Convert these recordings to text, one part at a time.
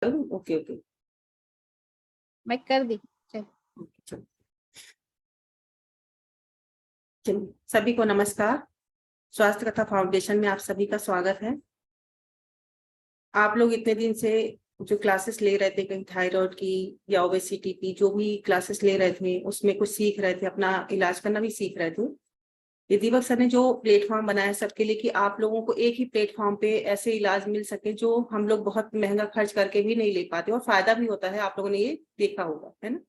Okay okay मैं कर दी। चल चलो चलिए, सभी को नमस्कार। स्वास्थ्य कथा फाउंडेशन में आप सभी का स्वागत है। आप लोग इतने दिन से जो क्लासेस ले रहे थे, कहीं थायराइड की या ओबेसिटी की, जो भी क्लासेस ले रहे थे उसमें कुछ सीख रहे थे, अपना इलाज करना भी सीख रहे थे। ये दीपक सर ने जो प्लेटफॉर्म बनाया सबके लिए कि आप लोगों को एक ही प्लेटफॉर्म पे ऐसे इलाज मिल सके जो हम लोग बहुत महंगा खर्च करके भी नहीं ले पाते और फायदा भी होता है। आप लोगों ने ये देखा होगा, है ना।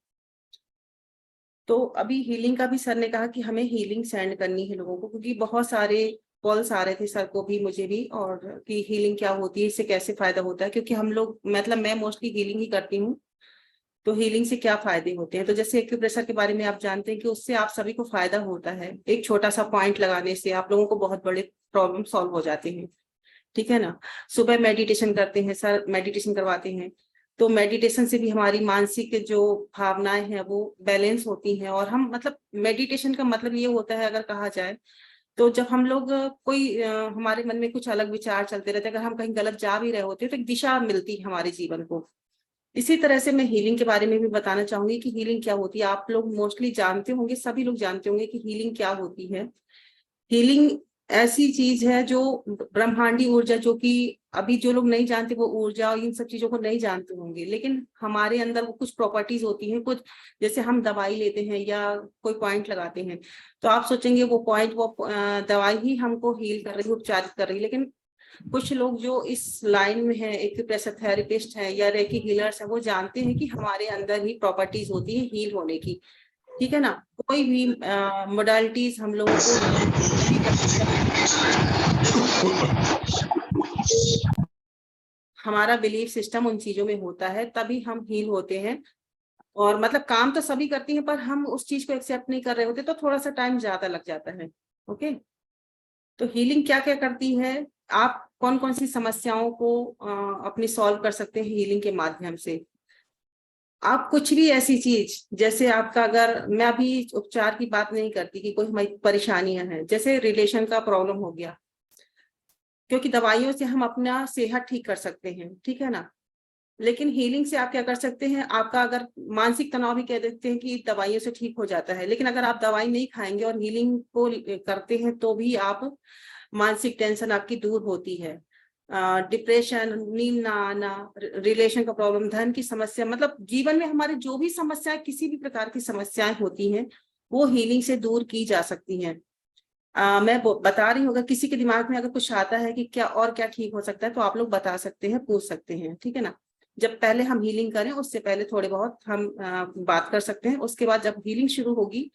तो अभी हीलिंग का भी सर ने कहा कि हमें हीलिंग सेंड करनी है लोगों को, क्योंकि बहुत सारे कॉल्स आ रहे थे सर को भी, मुझे भी, और कि हीलिंग क्या होती है, इससे कैसे फायदा होता है। क्योंकि हम लोग, मतलब मैं मोस्टली हीलिंग ही करती हूँ, तो हीलिंग से क्या फायदे होते हैं। तो जैसे एक्यूप्रेशर के बारे में आप जानते हैं कि उससे आप सभी को फायदा होता है। एक छोटा सा पॉइंट लगाने से आप लोगों को बहुत बड़े प्रॉब्लम सॉल्व हो जाते हैं, ठीक है ना। सुबह मेडिटेशन करते हैं सर, मेडिटेशन करवाते हैं, तो मेडिटेशन से भी हमारी मानसिक जो भावनाएं हैं वो बैलेंस होती हैं। और हम, मतलब मेडिटेशन का मतलब ये होता है, अगर कहा जाए तो जब हम लोग कोई हमारे मन में कुछ अलग विचार चलते रहते हैं, अगर हम कहीं गलत जा भी रहे होते हैं तो एक दिशा मिलती है हमारे जीवन को। इसी तरह से मैं हीलिंग के बारे में भी बताना चाहूंगी कि हीलिंग क्या होती है। आप लोग मोस्टली जानते होंगे, सभी लोग जानते होंगे कि हीलिंग क्या होती है। हीलिंग ऐसी चीज है जो ब्रह्मांडी ऊर्जा, जो कि अभी जो लोग नहीं जानते वो ऊर्जा और इन सब चीजों को नहीं जानते होंगे, लेकिन हमारे अंदर वो कुछ प्रॉपर्टीज होती हैं। कुछ जैसे हम दवाई लेते हैं या कोई पॉइंट लगाते हैं, तो आप सोचेंगे वो पॉइंट, वो दवाई ही हमको हील कर रही है, उपचारित कर रही है। लेकिन कुछ लोग जो इस लाइन में है, एक्यूप्रेशर थेरेपिस्ट है या रेकी हीलर्स है, वो जानते हैं कि हमारे अंदर ही प्रॉपर्टीज होती है हील होने की, ठीक है ना। कोई भी मोडालिटीज हम लोगों को नहीं कर सकते। हमारा बिलीफ सिस्टम उन चीजों में होता है, तभी हम हील होते हैं। और मतलब काम तो सभी करती हैं, पर हम उस चीज को एक्सेप्ट नहीं कर रहे होते, तो थोड़ा सा टाइम ज्यादा लग जाता है। ओके, तो हीलिंग क्या क्या करती है, आप कौन कौन सी समस्याओं को अपनी सॉल्व कर सकते हैं हीलिंग के माध्यम से। आप कुछ भी ऐसी चीज, जैसे आपका, अगर मैं अभी उपचार की बात नहीं करती कि कोई हमारी परेशानियां हैं, जैसे रिलेशन का प्रॉब्लम हो गया, क्योंकि दवाइयों से हम अपना सेहत ठीक कर सकते हैं, ठीक है ना। लेकिन हीलिंग से आप क्या कर सकते हैं, आपका अगर मानसिक तनाव भी कह देते हैं कि दवाइयों से ठीक हो जाता है, लेकिन अगर आप दवाई नहीं खाएंगे और हीलिंग को करते हैं तो भी आप, मानसिक टेंशन आपकी दूर होती है। डिप्रेशन, नींद ना आना, रिलेशन का प्रॉब्लम, धन की समस्या, मतलब जीवन में हमारे जो भी समस्याएं, किसी भी प्रकार की समस्याएं होती हैं, वो हीलिंग से दूर की जा सकती हैं। मैं बता रही हूँ, अगर किसी के दिमाग में अगर कुछ आता है कि क्या और क्या ठीक हो सकता है, तो आप लोग बता सकते हैं, पूछ सकते हैं, ठीक है ना। जब पहले हम हीलिंग करें उससे पहले थोड़े बहुत हम बात कर सकते हैं। उसके बाद जब हीलिंग शुरू होगी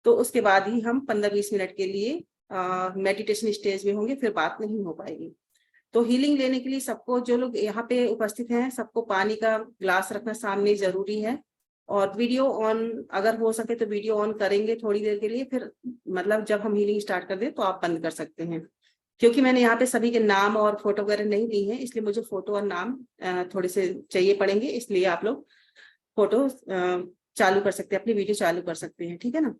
तो उसके बाद ही हम 15-20 मिनट के लिए मेडिटेशन स्टेज में होंगे, फिर बात नहीं हो पाएगी। तो हीलिंग लेने के लिए सबको, जो लोग यहाँ पे उपस्थित हैं, सबको पानी का ग्लास रखना सामने जरूरी है। और वीडियो ऑन, अगर हो सके तो वीडियो ऑन करेंगे थोड़ी देर के लिए, फिर मतलब जब हम हीलिंग स्टार्ट कर दें तो आप बंद कर सकते हैं। क्योंकि मैंने यहाँ पे सभी के नाम और फोटो वगैरह नहीं ली है, इसलिए मुझे फोटो और नाम थोड़े से चाहिए पड़ेंगे, इसलिए आप लोग फोटो चालू कर सकते हैं, अपनी वीडियो चालू कर सकते हैं, ठीक है ना।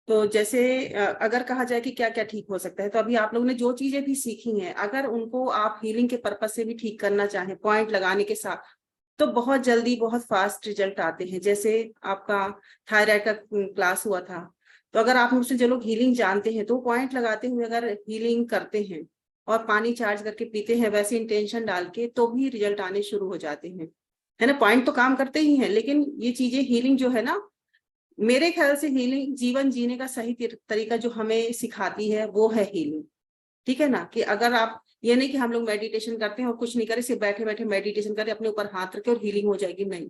तो जैसे अगर कहा जाए कि क्या क्या ठीक हो सकता है, तो अभी आप लोगों ने जो चीजें भी सीखी हैं, अगर उनको आप हीलिंग के पर्पज से भी ठीक करना चाहें पॉइंट लगाने के साथ, तो बहुत जल्दी बहुत फास्ट रिजल्ट आते हैं। जैसे आपका थायराइड का क्लास हुआ था, तो अगर आप मुझसे, जो लोग हीलिंग जानते हैं, तो पॉइंट लगाते हुए अगर हीलिंग करते हैं और पानी चार्ज करके पीते हैं, वैसे इंटेंशन डाल के, तो भी रिजल्ट आने शुरू हो जाते हैं, है ना। पॉइंट तो काम करते ही हैं, लेकिन ये चीजें, हीलिंग जो है ना, मेरे ख्याल से हीलिंग जीवन जीने का सही तरीका जो हमें सिखाती है वो है हीलिंग, ठीक है ना। कि अगर आप, ये नहीं कि हम लोग मेडिटेशन करते हैं और कुछ नहीं करें, सिर्फ बैठे बैठे मेडिटेशन करें, अपने ऊपर हाथ रखे और हीलिंग हो जाएगी, नहीं।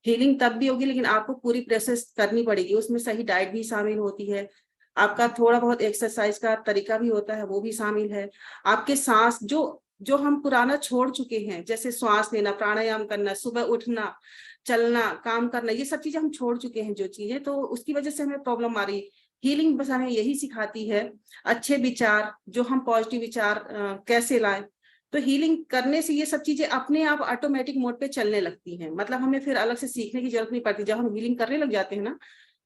हीलिंग तब भी होगी, लेकिन आपको पूरी प्रोसेस करनी पड़ेगी, उसमें सही डाइट भी शामिल होती है, आपका थोड़ा बहुत एक्सरसाइज का तरीका भी होता है, वो भी शामिल है। आपके सांस, जो जो हम पुराना छोड़ चुके हैं, जैसे श्वास लेना, प्राणायाम करना, सुबह उठना, चलना, काम करना, ये सब चीजें हम छोड़ चुके हैं जो चीजें, तो उसकी वजह से हमें प्रॉब्लम आ रही है। हीलिंग बस हमें यही सिखाती है, अच्छे विचार, जो हम पॉजिटिव विचार कैसे लाएं। तो हीलिंग करने से ये सब चीजें अपने आप ऑटोमेटिक मोड पे चलने लगती हैं, मतलब हमें फिर अलग से सीखने की जरूरत नहीं पड़ती। जब हम हीलिंग करने लग जाते हैं ना,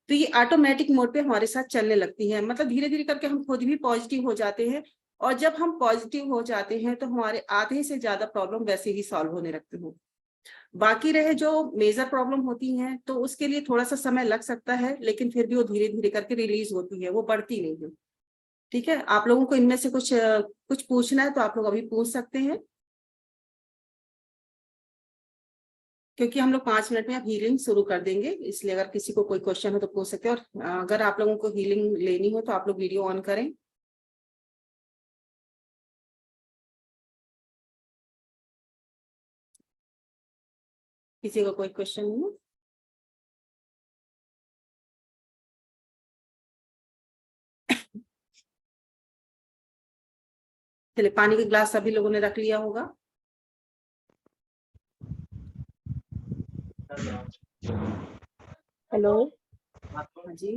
तो ये ऑटोमेटिक मोड पे हमारे साथ चलने लगती है, मतलब धीरे धीरे करके हम खुद भी पॉजिटिव हो जाते हैं और जब हम पॉजिटिव हो जाते हैं तो हमारे आधे से ज्यादा प्रॉब्लम वैसे ही सॉल्व होने लगते हो। बाकी रहे जो मेजर प्रॉब्लम होती हैं तो उसके लिए थोड़ा सा समय लग सकता है, लेकिन फिर भी वो धीरे धीरे करके रिलीज होती है, वो बढ़ती नहीं है। ठीक है, आप लोगों को इनमें से कुछ पूछना है तो आप लोग अभी पूछ सकते हैं, क्योंकि हम लोग 5 मिनट में अब हीलिंग शुरू कर देंगे, इसलिए अगर किसी को कोई क्वेश्चन हो तो पूछ सकते हैं। और अगर आप लोगों को हीलिंग लेनी हो तो आप लोग वीडियो ऑन करें। किसी को कोई क्वेश्चन नहीं है? चलिए, पानी के ग्लास सभी लोगों ने रख लिया होगा। हेलो। हाँ जी,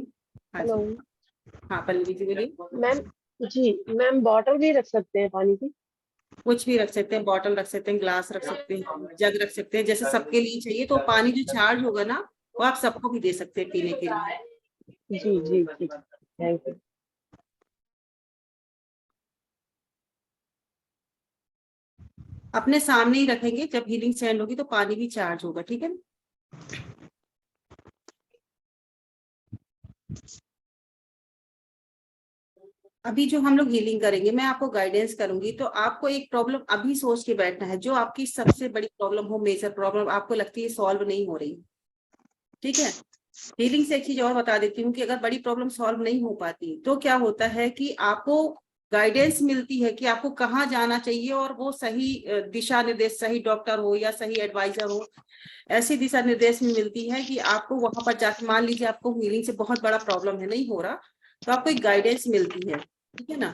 हाँ हेलो जी, हाँ पल्लवी जी बोलिए। मैम। जी मैम, बॉटल भी रख सकते हैं पानी की? कुछ भी रख सकते हैं, बॉटल रख सकते हैं, ग्लास रख सकते हैं, जग रख सकते हैं, जैसे सबके लिए चाहिए। तो पानी जो चार्ज होगा ना वो आप सबको भी दे सकते हैं पीने के लिए। जी जी ठीक, थैंक यू। अपने सामने ही रखेंगे, जब हीलिंग सेंड होगी तो पानी भी चार्ज होगा, ठीक है ना। अभी जो हम लोग हीलिंग करेंगे, मैं आपको गाइडेंस करूंगी, तो आपको एक प्रॉब्लम अभी सोच के बैठना है, जो आपकी सबसे बड़ी प्रॉब्लम हो, मेजर प्रॉब्लम आपको लगती है सॉल्व नहीं हो रही। ठीक है, हीलिंग से एक चीज और बता देती हूँ कि अगर बड़ी प्रॉब्लम सॉल्व नहीं हो पाती तो क्या होता है कि आपको गाइडेंस मिलती है कि आपको कहाँ जाना चाहिए, और वो सही दिशा निर्देश, सही डॉक्टर हो या सही एडवाइजर हो, ऐसी दिशा निर्देश में मिलती है कि आपको वहां पर जाकर, मान लीजिए आपको हीलिंग से बहुत बड़ा प्रॉब्लम है, नहीं हो रहा, तो आपको एक गाइडेंस मिलती है। ठीक है ना।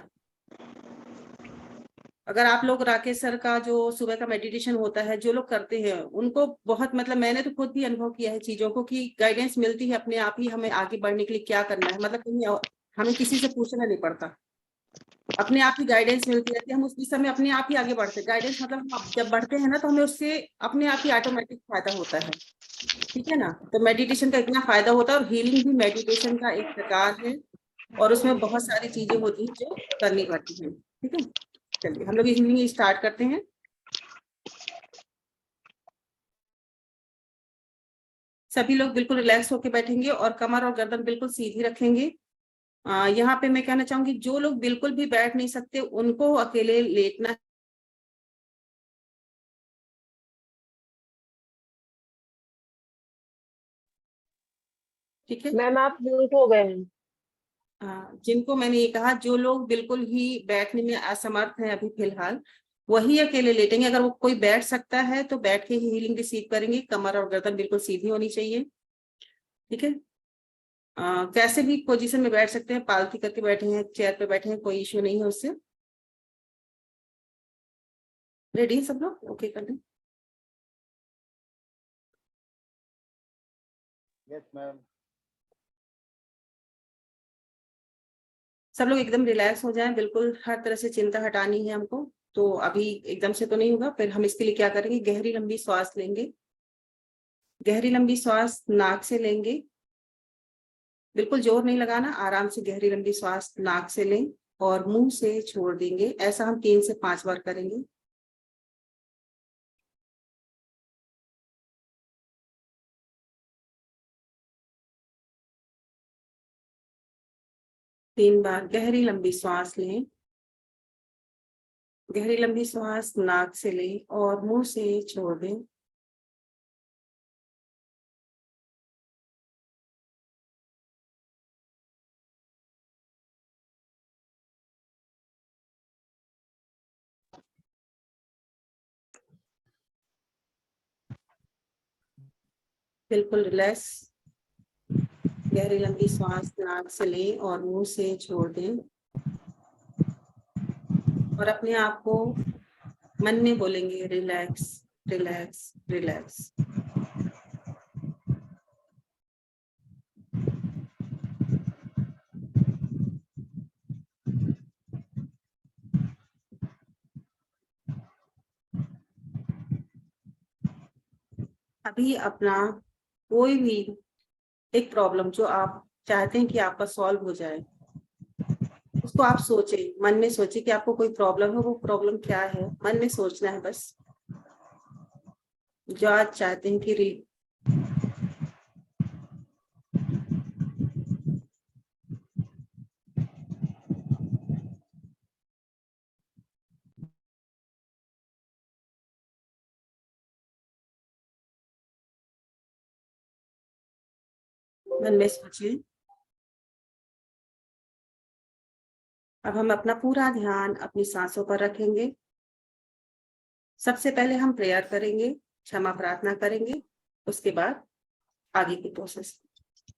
अगर आप लोग राकेश सर का जो सुबह का मेडिटेशन होता है, जो लोग करते हैं उनको बहुत, मतलब मैंने तो खुद भी अनुभव किया है चीजों को, कि गाइडेंस मिलती है अपने आप ही, हमें आगे बढ़ने के लिए क्या करना है, मतलब कहीं हमें किसी से पूछना नहीं पड़ता, अपने आप ही गाइडेंस मिलती रहती है। हम उस दिशा में अपने आप ही आगे बढ़ते, गाइडेंस मतलब हम जब बढ़ते हैं ना तो हमें उससे अपने आप ही ऑटोमेटिक फायदा होता है। ठीक है ना। तो मेडिटेशन का इतना फायदा होता है, और हीलिंग भी मेडिटेशन का एक प्रकार है, और उसमें बहुत सारी चीजें होती हैं जो करनी पड़ती हैं। ठीक है, चलिए हम लोग हीलिंग स्टार्ट करते हैं। सभी लोग बिल्कुल रिलैक्स होकर बैठेंगे और कमर और गर्दन बिल्कुल सीधी रखेंगे। यहाँ पे मैं कहना चाहूंगी, जो लोग बिल्कुल भी बैठ नहीं सकते उनको अकेले लेटना। ठीक है, मैम आप म्यूट हो गए हैं। जिनको मैंने ये कहा, जो लोग बिल्कुल ही बैठने में असमर्थ हैं अभी फिलहाल, वही अकेले लेटेंगे। अगर वो कोई बैठ सकता है तो बैठ के ही हीलिंग रिसीव करेंगे, कमर और गर्दन बिल्कुल सीधी होनी चाहिए। ठीक है, कैसे भी पोजीशन में बैठ सकते हैं, पालथी करके बैठे हैं, चेयर पे बैठे हैं, कोई इश्यू नहीं है उससे। रेडी है सब लोग? ओके कर दें। Yes ma'am. सब लोग एकदम रिलैक्स हो जाएं, बिल्कुल हर तरह से चिंता हटानी है हमको। तो अभी एकदम से तो नहीं होगा, फिर हम इसके लिए क्या करेंगे, गहरी लंबी सांस लेंगे। गहरी लंबी सांस नाक से लेंगे, बिल्कुल जोर नहीं लगाना, आराम से गहरी लंबी सांस नाक से लें और मुंह से छोड़ देंगे। ऐसा हम 3 से 5 बार करेंगे। तीन बार गहरी लंबी सांस लें, गहरी लंबी सांस नाक से लें और मुंह से छोड़ दें। बिल्कुल रिलैक्स, गहरी लंबी सांस नाक से लें और मुंह से छोड़ दें, और अपने आप को मन में बोलेंगे, रिलैक्स रिलैक्स रिलैक्स। अभी अपना कोई भी एक प्रॉब्लम जो आप चाहते हैं कि आपका सॉल्व हो जाए, उस उसको आप सोचें, मन में सोचें कि आपको कोई प्रॉब्लम है, वो प्रॉब्लम क्या है, मन में सोचना है बस। जो आज चाहते हैं कि मन में सोचें। अब हम अपना पूरा ध्यान अपनी सांसों पर रखेंगे। सबसे पहले हम प्रेयर करेंगे, क्षमा प्रार्थना करेंगे, उसके बाद आगे की प्रोसेस।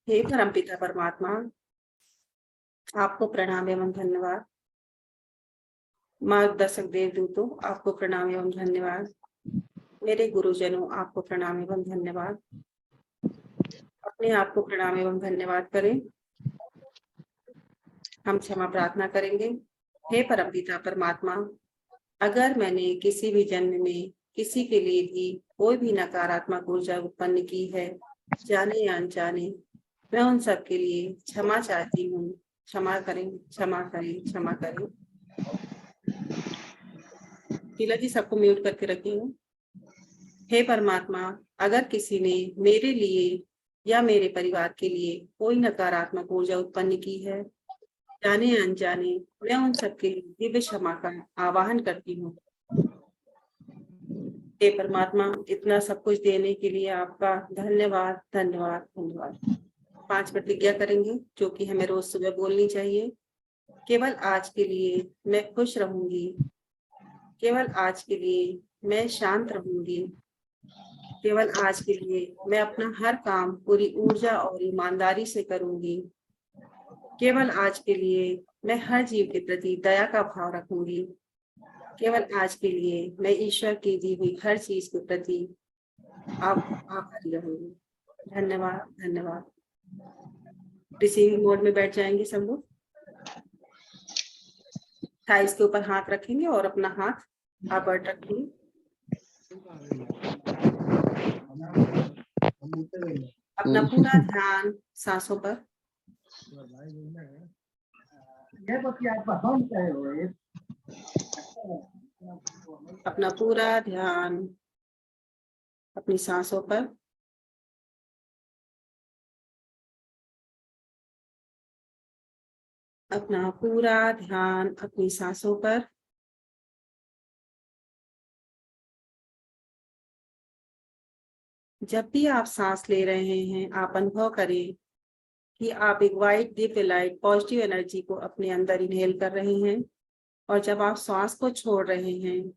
हे परमपिता परमात्मा, आपको प्रणाम एवं धन्यवाद। मार्गदर्शक देवदूतों, आपको प्रणाम एवं धन्यवाद। मेरे गुरुजनों, आपको प्रणाम एवं धन्यवाद। अपने आप को प्रणाम एवं धन्यवाद करें। हम क्षमा प्रार्थना करेंगे। हे परमपिता परमात्मा, अगर मैंने किसी भी जन्म में किसी के लिए भी कोई भी नकारात्मक ऊर्जा उत्पन्न की है, जाने या अनजाने, मैं उन सब के लिए क्षमा चाहती हूँ। क्षमा करें, क्षमा करें, क्षमा करें। शीला जी, सबको म्यूट करके रखिए। हे परमात्मा, अगर किसी ने मेरे लिए या मेरे परिवार के लिए कोई नकारात्मक ऊर्जा उत्पन्न की है, जाने या अनजाने, मैं उन सबके लिए दिव्य क्षमा का आवाहन करती हूँ। हे परमात्मा, इतना सब कुछ देने के लिए आपका धन्यवाद, धन्यवाद, धन्यवाद। 5 प्रतिज्ञा करेंगे जो कि हमें रोज सुबह बोलनी चाहिए। केवल आज के लिए मैं खुश रहूंगी, केवल आज के लिए मैं शांत रहूंगी, केवल आज के लिए मैं अपना हर काम पूरी ऊर्जा और ईमानदारी से करूंगी, केवल आज के लिए मैं हर जीव के प्रति दया का भाव रखूंगी, केवल आज के लिए मैं ईश्वर की दी हुई हर चीज के प्रति आभारी रहूंगी। धन्यवाद, धन्यवाद। रिसीविंग मोड में बैठ जाएंगे सब लोग। थाइस के ऊपर हाथ रखेंगे और अपना हाथ आबर्ट रखेंगे। अपना पूरा ध्यान सांसों पर। अपना पूरा ध्यान अपनी सांसों पर। अपना पूरा ध्यान अपनी सांसों पर। जब भी आप सांस ले रहे हैं, आप अनुभव करें कि आप एक white Divya light positive energy को अपने अंदर इनहेल कर रहे हैं, और जब आप सांस को छोड़ रहे हैं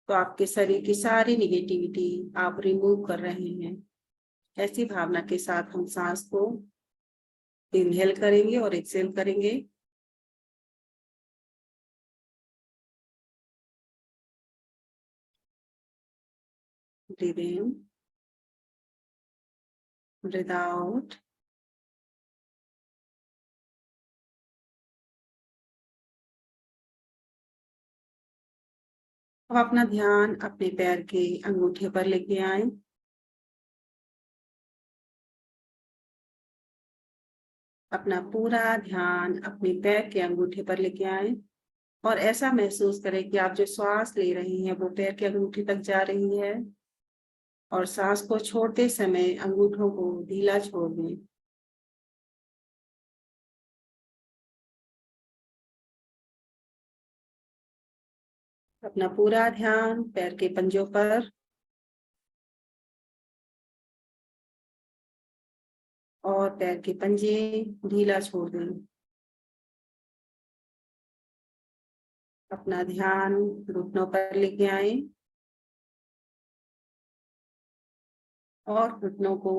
तो आपके शरीर की सारी निगेटिविटी आप रिमूव कर रहे हैं। ऐसी भावना के साथ हम सांस को इनहेल करेंगे और एक्सहेल करेंगे। ब्रीथ इन, ब्रीथ आउट। अब अपना ध्यान अपने पैर के अंगूठे पर लेके आए। अपना पूरा ध्यान अपने पैर के अंगूठे पर लेके आए और ऐसा महसूस करें कि आप जो श्वास ले रही हैं वो पैर के अंगूठे तक जा रही है, और सांस को छोड़ते समय अंगूठों को ढीला छोड़ दें। अपना पूरा ध्यान पैर के पंजों पर और पैर के पंजे ढीला छोड़ दें। अपना ध्यान घुटनों पर लेके आए और घुटनों को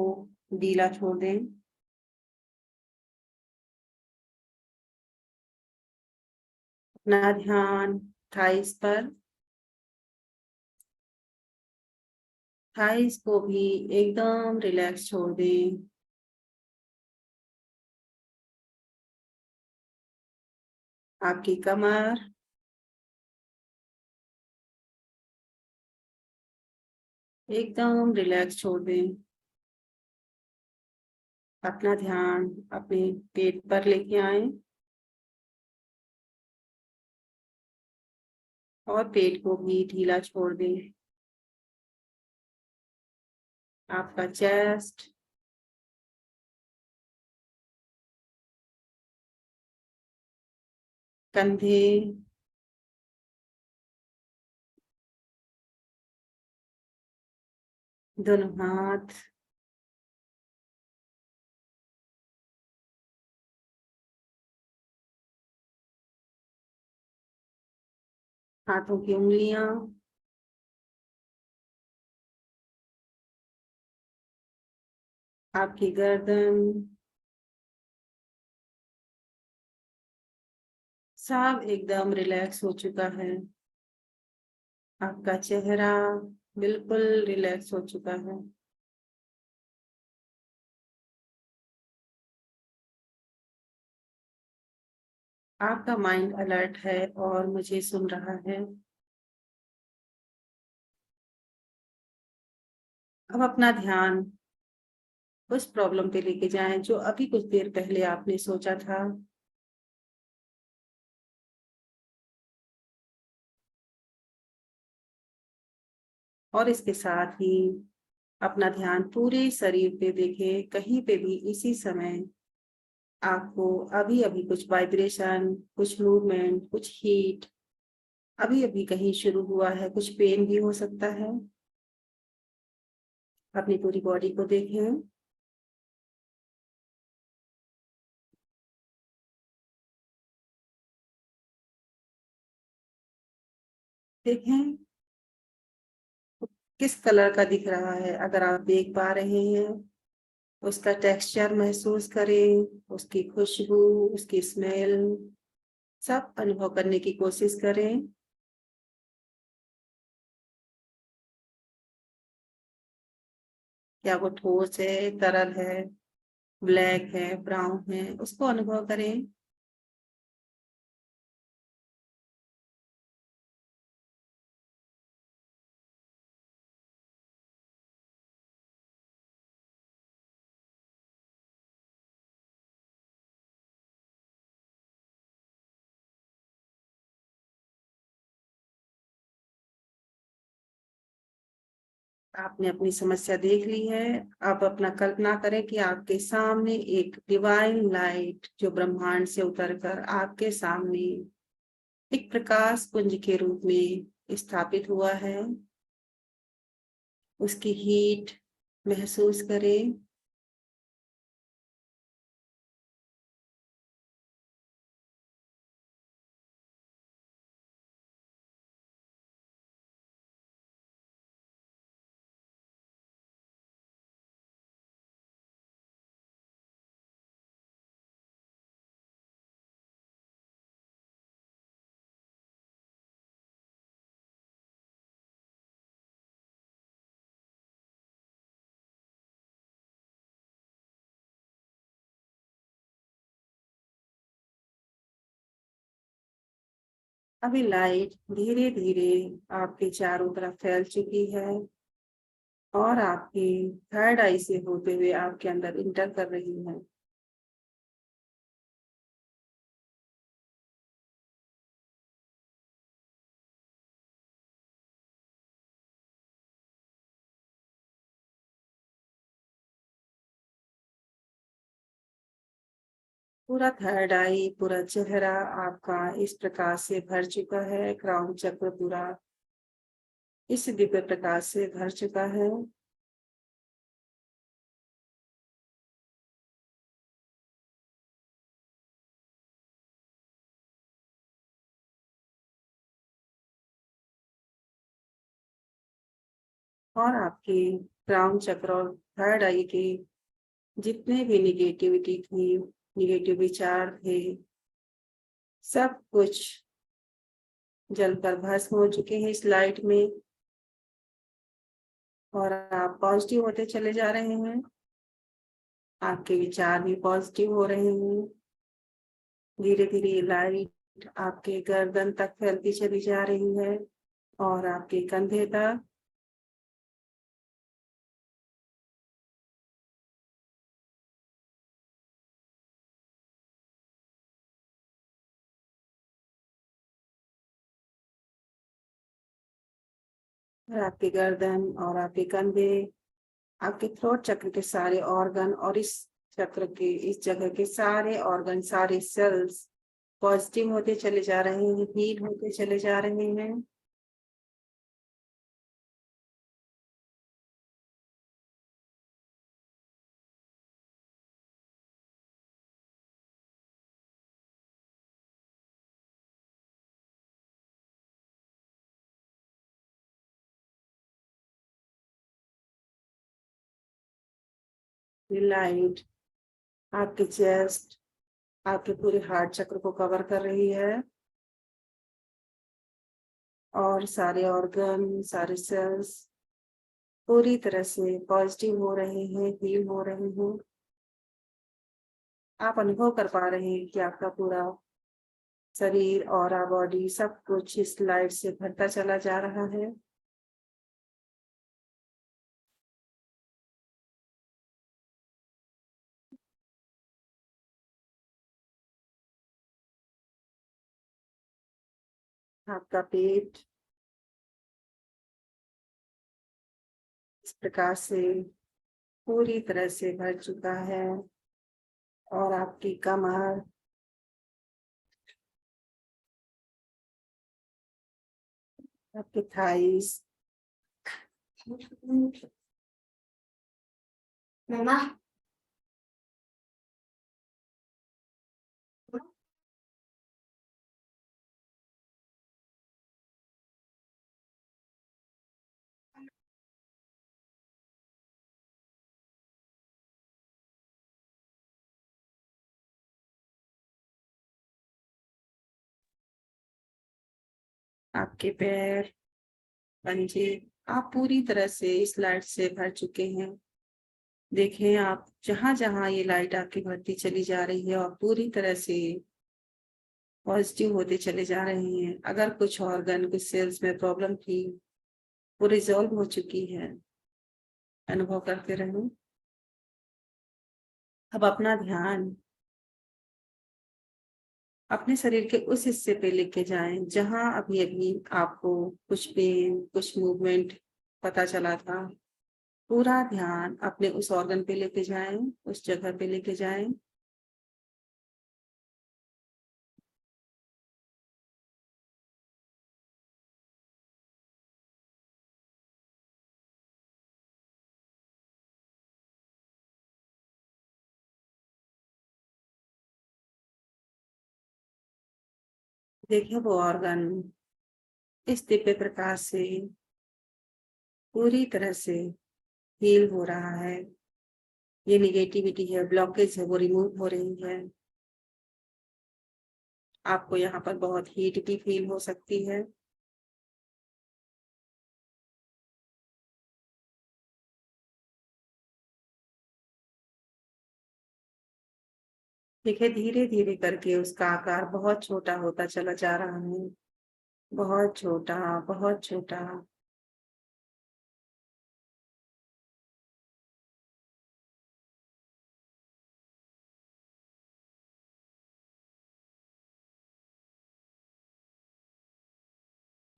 ढीला छोड़ दें। अपना ध्यान थाइस पर, थाइस को भी एकदम रिलैक्स छोड़ दें। आपकी कमर, एकदम रिलैक्स छोड़ दें। अपना ध्यान अपने पेट पर लेके आए और पेट को भी ढीला छोड़ दें। आपका चेस्ट, कंधे, दोनों हाथ, हाथों की उंगलियां, आपकी गर्दन, सब एकदम रिलैक्स हो चुका है। आपका चेहरा बिल्कुल रिलैक्स हो चुका है। आपका माइंड अलर्ट है और मुझे सुन रहा है। अब अपना ध्यान उस प्रॉब्लम पे लेके जाएं जो अभी कुछ देर पहले आपने सोचा था। और इसके साथ ही अपना ध्यान पूरे शरीर पे देखें। कहीं पे भी इसी समय आपको अभी अभी कुछ वाइब्रेशन, कुछ मूवमेंट, कुछ हीट अभी अभी कहीं शुरू हुआ है, कुछ पेन भी हो सकता है। अपनी पूरी बॉडी को देखें। देखें किस कलर का दिख रहा है। अगर आप देख पा रहे हैं, उसका टेक्सचर महसूस करें, उसकी खुशबू, उसकी स्मेल, सब अनुभव करने की कोशिश करें। क्या वो ठोस है, तरल है, ब्लैक है, ब्राउन है, उसको अनुभव करें। आपने अपनी समस्या देख ली है। अब अपना कल्पना करें कि आपके सामने एक डिवाइन लाइट जो ब्रह्मांड से उतरकर आपके सामने एक प्रकाश पुंज के रूप में स्थापित हुआ है। उसकी हीट महसूस करें। अभी लाइट धीरे धीरे आपके चारों तरफ फैल चुकी है और आपके थर्ड आई से होते हुए आपके अंदर इंटर कर रही है। पूरा थर्ड आई, पूरा चेहरा आपका इस प्रकाश से भर चुका है। क्राउन चक्र पूरा इस दिव्य प्रकाश से भर चुका है। और आपके क्राउन चक्र और थर्ड आई के जितने भी निगेटिविटी थी, निगेटिव विचार थे, सब कुछ जलकर भस्म हो चुके हैं इस लाइट में। और आप पॉजिटिव होते चले जा रहे हैं। आपके विचार भी पॉजिटिव हो रहे हैं। धीरे धीरे लाइट आपके गर्दन तक फैलती चली जा रही है और आपके कंधे तक। और आपकी गर्दन और आपके कंधे, आपके थ्रोट चक्र के सारे ऑर्गन और इस चक्र के इस जगह के सारे ऑर्गन, सारे सेल्स पॉजिटिव होते चले जा रहे हैं, हील होते चले जा रहे हैं। लाइट आपके चेस्ट, आपके पूरे हार्ट चक्र को कवर कर रही है और सारे ऑर्गन, सारे सेल्स पूरी तरह से पॉजिटिव हो रहे हैं, हील हो रहे हैं। आप अनुभव कर पा रहे हैं कि आपका पूरा शरीर और बॉडी सब कुछ इस लाइट से भरता चला जा रहा है। आपका पेट इस प्रकार से पूरी तरह से भर चुका है और आपकी कमर, आपके थाइस, मम्मा आपके पैर, पंजे, आप पूरी तरह से इस लाइट से भर चुके हैं। देखें आप जहां जहां ये लाइट आपकी बढ़ती चली जा रही है और पूरी तरह से पॉजिटिव होते चले जा रहे हैं। अगर कुछ ऑर्गन, कुछ सेल्स में प्रॉब्लम थी वो रिजॉल्व हो चुकी है। अनुभव करते रहें। अब अपना ध्यान अपने शरीर के उस हिस्से पे लेके जाएं जहां अभी अभी आपको कुछ पेन, कुछ मूवमेंट पता चला था। पूरा ध्यान अपने उस ऑर्गन पे लेके जाएं, उस जगह पे लेके जाएं। देखिए वो ऑर्गन इस दिव्य प्रकाश से पूरी तरह से हील हो रहा है। ये निगेटिविटी है, ब्लॉकेज है, वो रिमूव हो रही है। आपको यहाँ पर बहुत हीट भी फील हो सकती है। देखिए धीरे धीरे करके उसका आकार बहुत छोटा होता चला जा रहा है, बहुत छोटा, बहुत छोटा।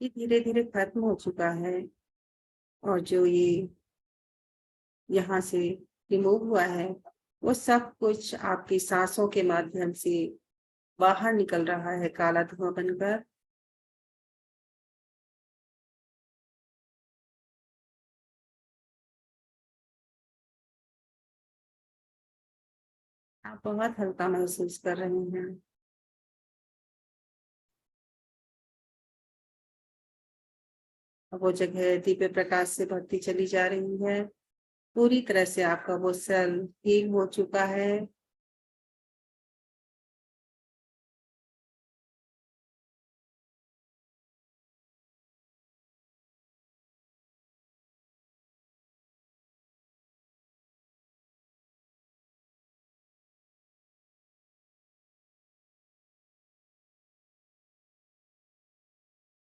ये धीरे धीरे खत्म हो चुका है और जो ये यहाँ से रिमूव हुआ है वो सब कुछ आपकी सांसों के माध्यम से बाहर निकल रहा है, काला धुआं बनकर। आप बहुत हल्का महसूस कर रहे हैं। वो जगह दिव्य प्रकाश से भरती चली जा रही है। पूरी तरह से आपका वो सेल हील हो चुका है।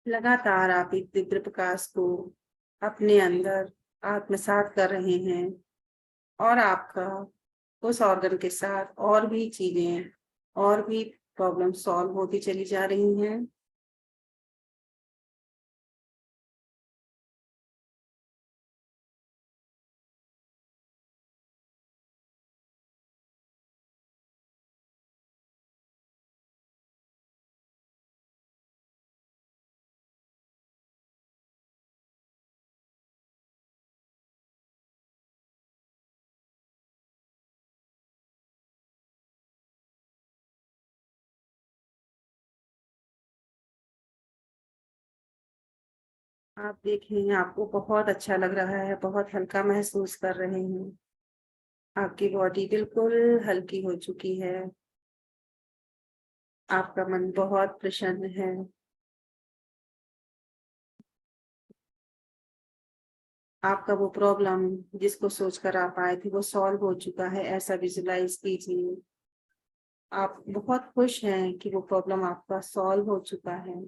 लगातार आप इस दिव्य प्रकाश को अपने अंदर आत्मसात कर रहे हैं और आपका उस ऑर्गन के साथ और भी चीजें, और भी प्रॉब्लम सॉल्व होती चली जा रही हैं। आप देखें, आपको बहुत अच्छा लग रहा है, बहुत हल्का महसूस कर रहे हैं। आपकी बॉडी बिल्कुल हल्की हो चुकी है। आपका मन बहुत प्रसन्न है। आपका वो प्रॉब्लम जिसको सोचकर आप आए थे वो सॉल्व हो चुका है, ऐसा विजुलाइज कीजिए। आप बहुत खुश हैं कि वो प्रॉब्लम आपका सॉल्व हो चुका है।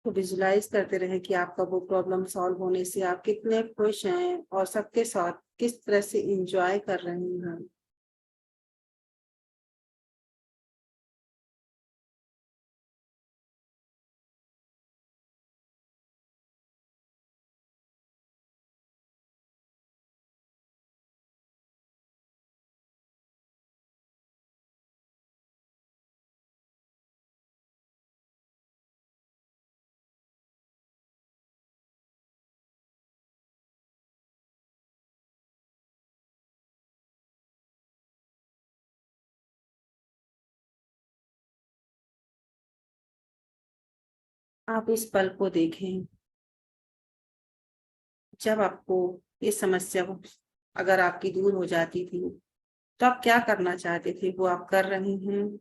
तो विजुलाइज करते रहे कि आपका वो प्रॉब्लम सॉल्व होने से आप कितने खुश हैं और सबके साथ किस तरह से इंजॉय कर रहे हैं। आप इस पल को देखें, जब आपको ये समस्या अगर आपकी दूर हो जाती थी तो आप क्या करना चाहते थे, वो आप कर रहे हैं।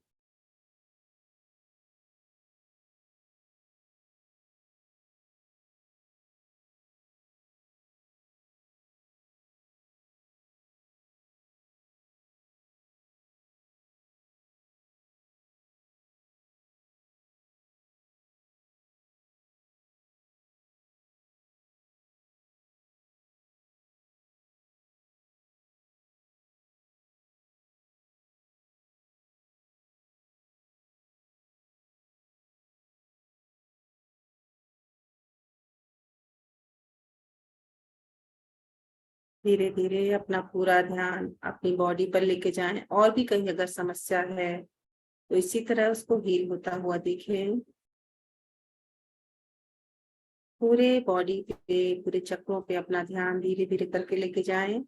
धीरे धीरे अपना पूरा ध्यान अपनी बॉडी पर लेके जाएं, और भी कहीं अगर समस्या है तो इसी तरह उसको हील होता हुआ देखें। पूरे बॉडी पे, पूरे चक्रों पे अपना ध्यान धीरे धीरे करके लेके जाएं।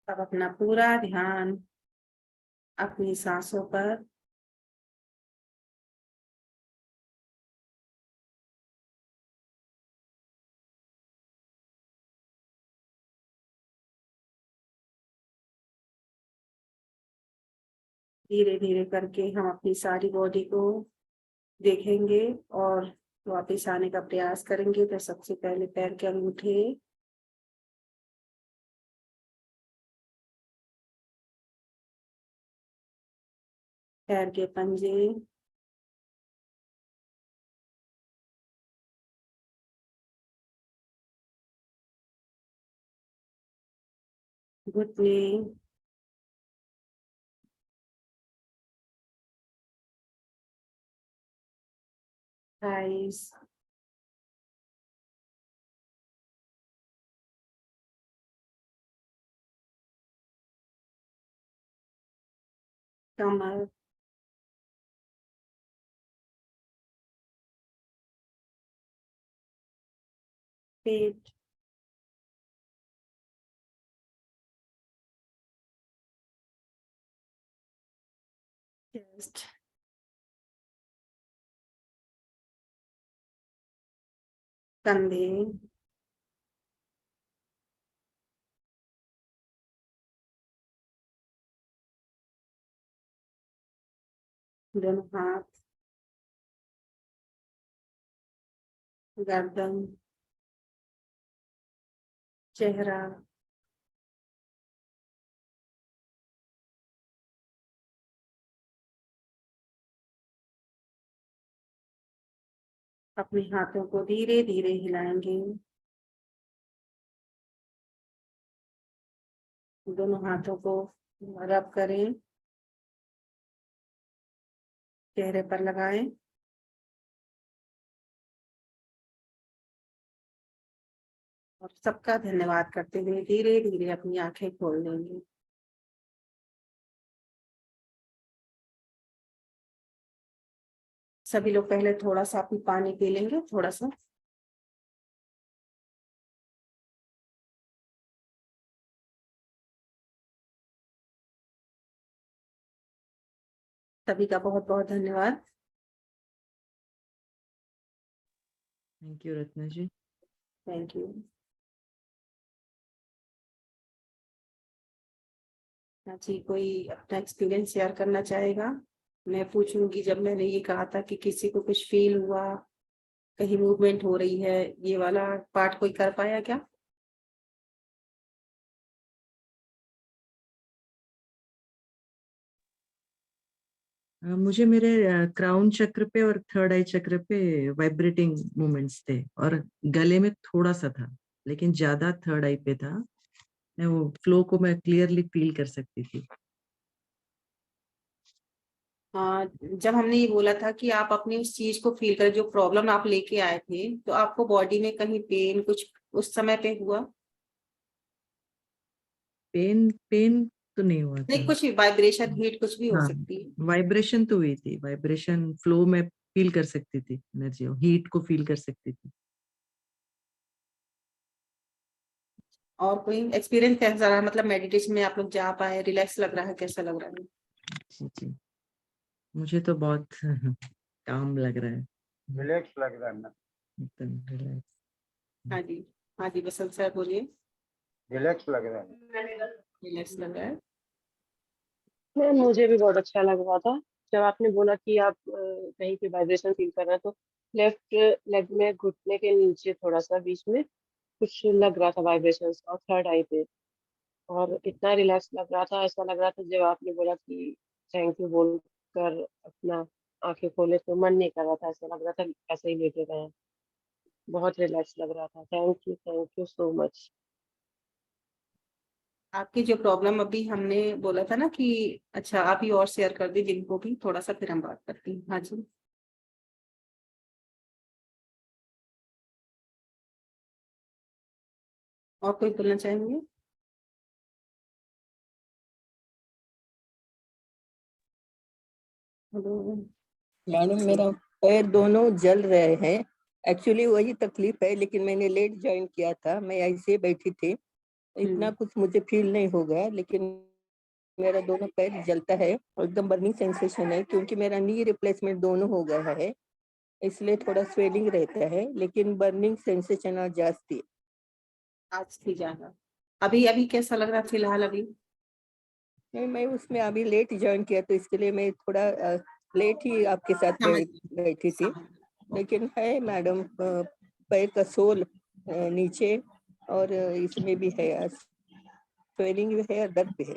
अब अपना पूरा ध्यान अपनी सांसों पर। धीरे धीरे करके हम अपनी सारी बॉडी को देखेंगे और वापस आने का प्रयास करेंगे। तो सबसे पहले पैर के अंगूठे, पैर के पंजे, घुटने, थाइस, कमर, पेट, चेस्ट, कंधे, दोनों हाथ, गर्दन, चेहरा, अपने हाथों को धीरे धीरे हिलाएंगे। दोनों हाथों को रब करें, चेहरे पर लगाएं। और सबका धन्यवाद करते हुए धीरे धीरे अपनी आंखें खोल देंगे। सभी लोग पहले थोड़ा सा अपनी पानी पी लेंगे, थोड़ा सा। सभी का बहुत बहुत धन्यवाद। Thank you Ratna ji. Thank you. जी, कोई अपना एक्सपीरियंस शेयर करना चाहेगा? मैं पूछूंगी, जब मैंने ये कहा था कि किसी को कुछ फील हुआ, कहीं मूवमेंट हो रही है, ये वाला पार्ट कोई कर पाया क्या? मुझे मेरे क्राउन चक्र पे और थर्ड आई चक्र पे वाइब्रेटिंग मूवमेंट्स थे और गले में थोड़ा सा था, लेकिन ज्यादा थर्ड आई पे था। मैं वो फ्लो को मैं क्लियरली फील कर सकती थी। जब हमने ये बोला था कि आप अपनी उस चीज को फील करें जो प्रॉब्लम आप लेके आए थे, तो आपको बॉडी में कहीं पेन कुछ उस समय पे हुआ? पेन पेन तो नहीं हुआ था। नहीं, कुछ वाइब्रेशन, हीट कुछ भी हो हाँ, सकती है। वाइब्रेशन तो हुई थी, वाइब्रेशन फ्लो में फील कर सकती थी, एनर्जी हीट को फील कर सकती थी। और कोई एक्सपीरियंस कैसा रहा? मतलब मेडिटेशन में आप लोग जा पाए, रिलैक्स लग रहा है, कैसा लग रहा है? जी जी, मुझे तो बहुत काम लग रहा है, रिलैक्स लग रहा है ना? एकदम रिलैक्स। हाँ जी, हाँ जी, बसंत सर बोलिए। रिलैक्स लग रहा है। रिलैक्स लग रहा है। मैम मुझे भी बहुत अच्छा लग रहा था जब आपने बोला कि आप कहीं की वाइब्रेशन फील कर रहे हैं, तो लेफ्ट लेग में घुटने के नीचे थोड़ा सा बीच में कुछ लग रहा था वाइब्रेशन, और थर्ड आई पे। और इतना रिलैक्स लग रहा था, ऐसा लग रहा था जब आपने बोला कि थैंक यू बोल कर अपना आंखें खोले तो मन नहीं कर रहा था, ऐसा लग रहा था ऐसे ही लेटे रहे। बहुत रिलैक्स लग रहा था। Thank you so much. आपकी जो प्रॉब्लम अभी हमने बोला था ना कि अच्छा आप ही और शेयर कर दी जिनको भी, थोड़ा सा फिर हम बात करते हैं। हाँ जी, और कोई बोलना चाहेंगे? हेलो। मैडम मेरा पैर दोनों जल रहे हैं। एक्चुअली वही तकलीफ है, लेकिन मैंने लेट ज्वाइन किया था, मैं ऐसे ही बैठी थी, इतना कुछ मुझे फील नहीं हो गया, लेकिन मेरा दोनों पैर जलता है और एकदम बर्निंग सेंसेशन है, क्योंकि मेरा नी रिप्लेसमेंट दोनों हो गया है, इसलिए थोड़ा स्वेलिंग रहता है, लेकिन बर्निंग सेंसेशन आज जास्ती है। आज थी ज्यादा। अभी अभी कैसा लग रहा है फिलहाल अभी? नहीं, मैं उसमें अभी लेट ज्वाइन किया, तो इसके लिए मैं थोड़ा लेट ही आपके साथ समझ बैठी थी। समझ लेकिन है मैडम, पैर का सोल नीचे, और इसमें भी है, स्वेलिंग भी है और दर्द भी है।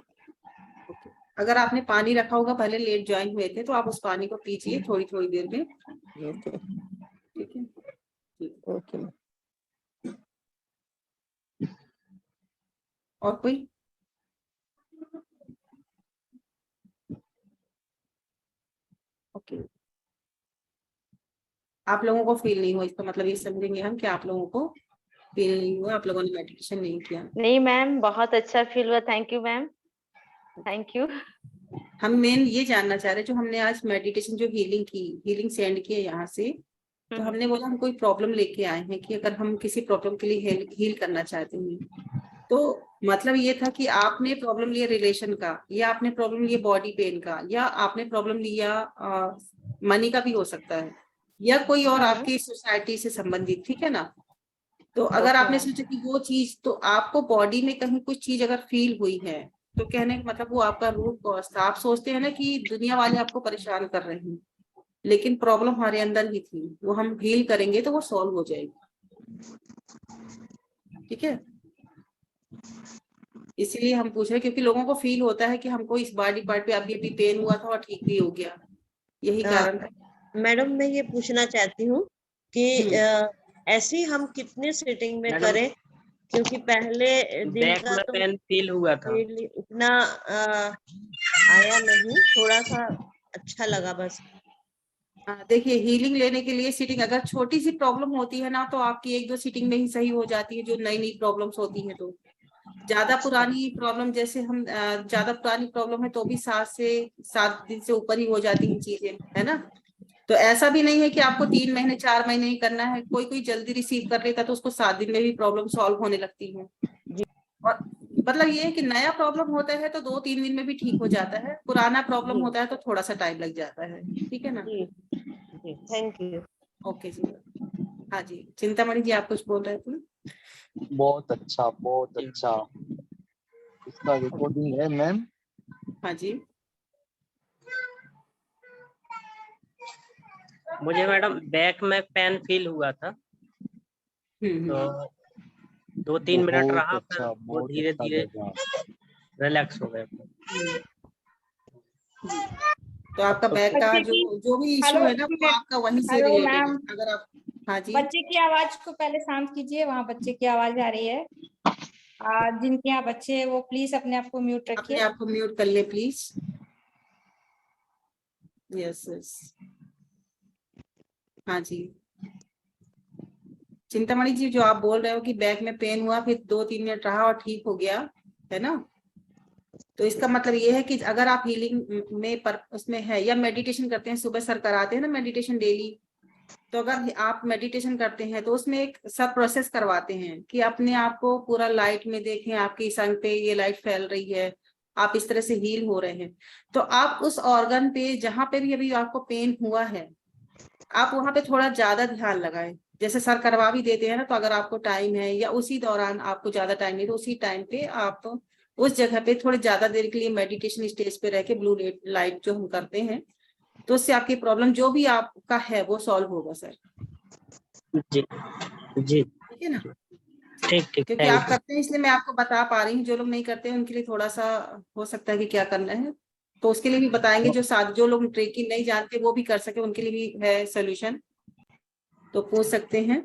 ओके। अगर आपने पानी रखा होगा, पहले लेट ज्वाइन हुए थे, तो आप उस पानी को पीजिए थोड़ी थोड़ी देर में। ओके ठीक है, ठीक। ओके। और कोई? ओके। आप लोगों को फील नहीं हुआ, इसका मतलब ये समझेंगे हम कि आप लोगों को फील नहीं हुआ, आप लोगों ने मेडिटेशन नहीं किया। नहीं मैम, बहुत अच्छा फील हुआ। Thank you ma'am, thank you. हम मेन ये जानना चाह रहे हैं, जो हमने आज मेडिटेशन जो हीलिंग की, हीलिंग सेंड की है यहाँ से, तो हमने बोला हम कोई प्रॉब्लम लेके आए हैं कि अगर हम किसी प्रॉब्लम के लिए हील करना चाहते हैं, तो मतलब ये था कि आपने प्रॉब्लम लिया रिलेशन का, या आपने प्रॉब्लम लिया बॉडी पेन का, या आपने प्रॉब्लम लिया मनी का भी हो सकता है, या कोई और आपकी सोसाइटी से संबंधित, ठीक है ना? तो अगर आपने सोचा कि वो चीज, तो आपको बॉडी में कहीं कुछ चीज अगर फील हुई है, तो कहने का मतलब वो आपका रूट कॉज था। आप सोचते हैं ना कि दुनिया वाले आपको परेशान कर रहे हैं, लेकिन प्रॉब्लम हमारे अंदर ही थी, वो हम हील करेंगे तो वो सॉल्व हो जाएगी। ठीक है, इसीलिए हम पूछ रहे हैं, क्योंकि लोगों को फील होता है कि हमको इस बॉडी पार्ट पे अभी अभी पेन हुआ था और ठीक भी हो गया, यही कारण था। मैडम मैं ये पूछना चाहती हूँ कि ऐसे हम कितने सेटिंग में मैडम। करें क्योंकि पहले दिन बैक का में तो पेन फील हुआ था। उतना आया नहीं, थोड़ा सा अच्छा लगा बस। देखिए हीलिंग लेने के लिए सीटिंग, अगर छोटी सी प्रॉब्लम होती है ना तो आपकी 1-2 सीटिंग में ही सही हो जाती है, जो नई नई प्रॉब्लम्स होती हैं। तो ज्यादा पुरानी प्रॉब्लम, जैसे हम ज्यादा पुरानी प्रॉब्लम है तो भी 7 दिन से ऊपर ही हो जाती हैं चीजें, है ना। तो ऐसा भी नहीं है कि आपको 3 महीने 4 महीने ही करना है। कोई कोई जल्दी रिसीव कर लेता तो उसको 7 दिन में भी प्रॉब्लम सॉल्व होने लगती है। और मतलब ये है कि नया प्रॉब्लम होता है तो 2-3 दिन में भी ठीक हो जाता है, पुराना प्रॉब्लम जी। होता है तो थोड़ा सा टाइम लग जाता है। ठीक है ना। जी जी, थैंक यू। ओके जी। हाँ जी, चिंतामणि जी आप कुछ बोल रहे थे। बहुत अच्छा, बहुत अच्छा। इसका रिकॉर्डिंग है मैम? हाँ जी। मुझे मैडम बैक में पेन फील हुआ था, तो 2-3 मिनट बहुत रहा, फिर अच्छा, वो बहुत धीरे अच्छा धीरे लगा। रिलैक्स हो गया। जी। तो आपका बैक का बच्चे जो की जो भी इशू हेलो है ना एक वो मिनट, आपका वहीं से हेलो रिलेटेड है। मैम, अगर आप, हाँ जी, बच्चे की आवाज को पहले शांत कीजिए, वहाँ बच्चे की आवाज आ रही है। जिनके यहाँ बच्चे हैं वो प्लीज अपने आप को म्यूट अपने रखिए। आप को म्यूट कर ले प्लीज। Yes yes. हाँ जी, चिंतामणि जी जो आप बोल रहे हो कि बैक में पेन हुआ, फिर 2-3 मिनट रहा और ठीक हो गया, है ना। तो इसका मतलब ये है कि अगर आप हीलिंग में उसमें है या मेडिटेशन करते हैं, सुबह सर कराते हैं ना मेडिटेशन डेली, तो अगर आप मेडिटेशन करते हैं तो उसमें एक सब प्रोसेस करवाते हैं कि अपने आप को पूरा लाइट में देखें, आपकी संग पे ये लाइट फैल रही है, आप इस तरह से हील हो रहे हैं। तो आप उस ऑर्गन पे जहां पे भी अभी आपको पेन हुआ है, आप वहां पे थोड़ा ज्यादा ध्यान लगाएं। जैसे सर करवा भी देते हैं ना, तो अगर आपको टाइम है या उसी दौरान आपको ज्यादा टाइम नहीं, तो उसी टाइम पे आप तो उस जगह पे थोड़ी ज्यादा देर के लिए मेडिटेशन स्टेज पे रह के ब्लू लाइट जो हम करते हैं, तो उससे आपकी प्रॉब्लम जो भी आपका है वो सॉल्व होगा सर। जी जी, ठीक है ना। ठीक ठीक, क्योंकि थैंक आप यू। करते हैं इसलिए मैं आपको बता पा रही हूँ, जो लोग नहीं करते हैं उनके लिए थोड़ा सा हो सकता है कि क्या करना है, तो उसके लिए भी बताएंगे। जो लोग ट्रेकिंग नहीं जानते वो भी कर सके, उनके लिए भी है सोल्यूशन, तो पूछ सकते हैं।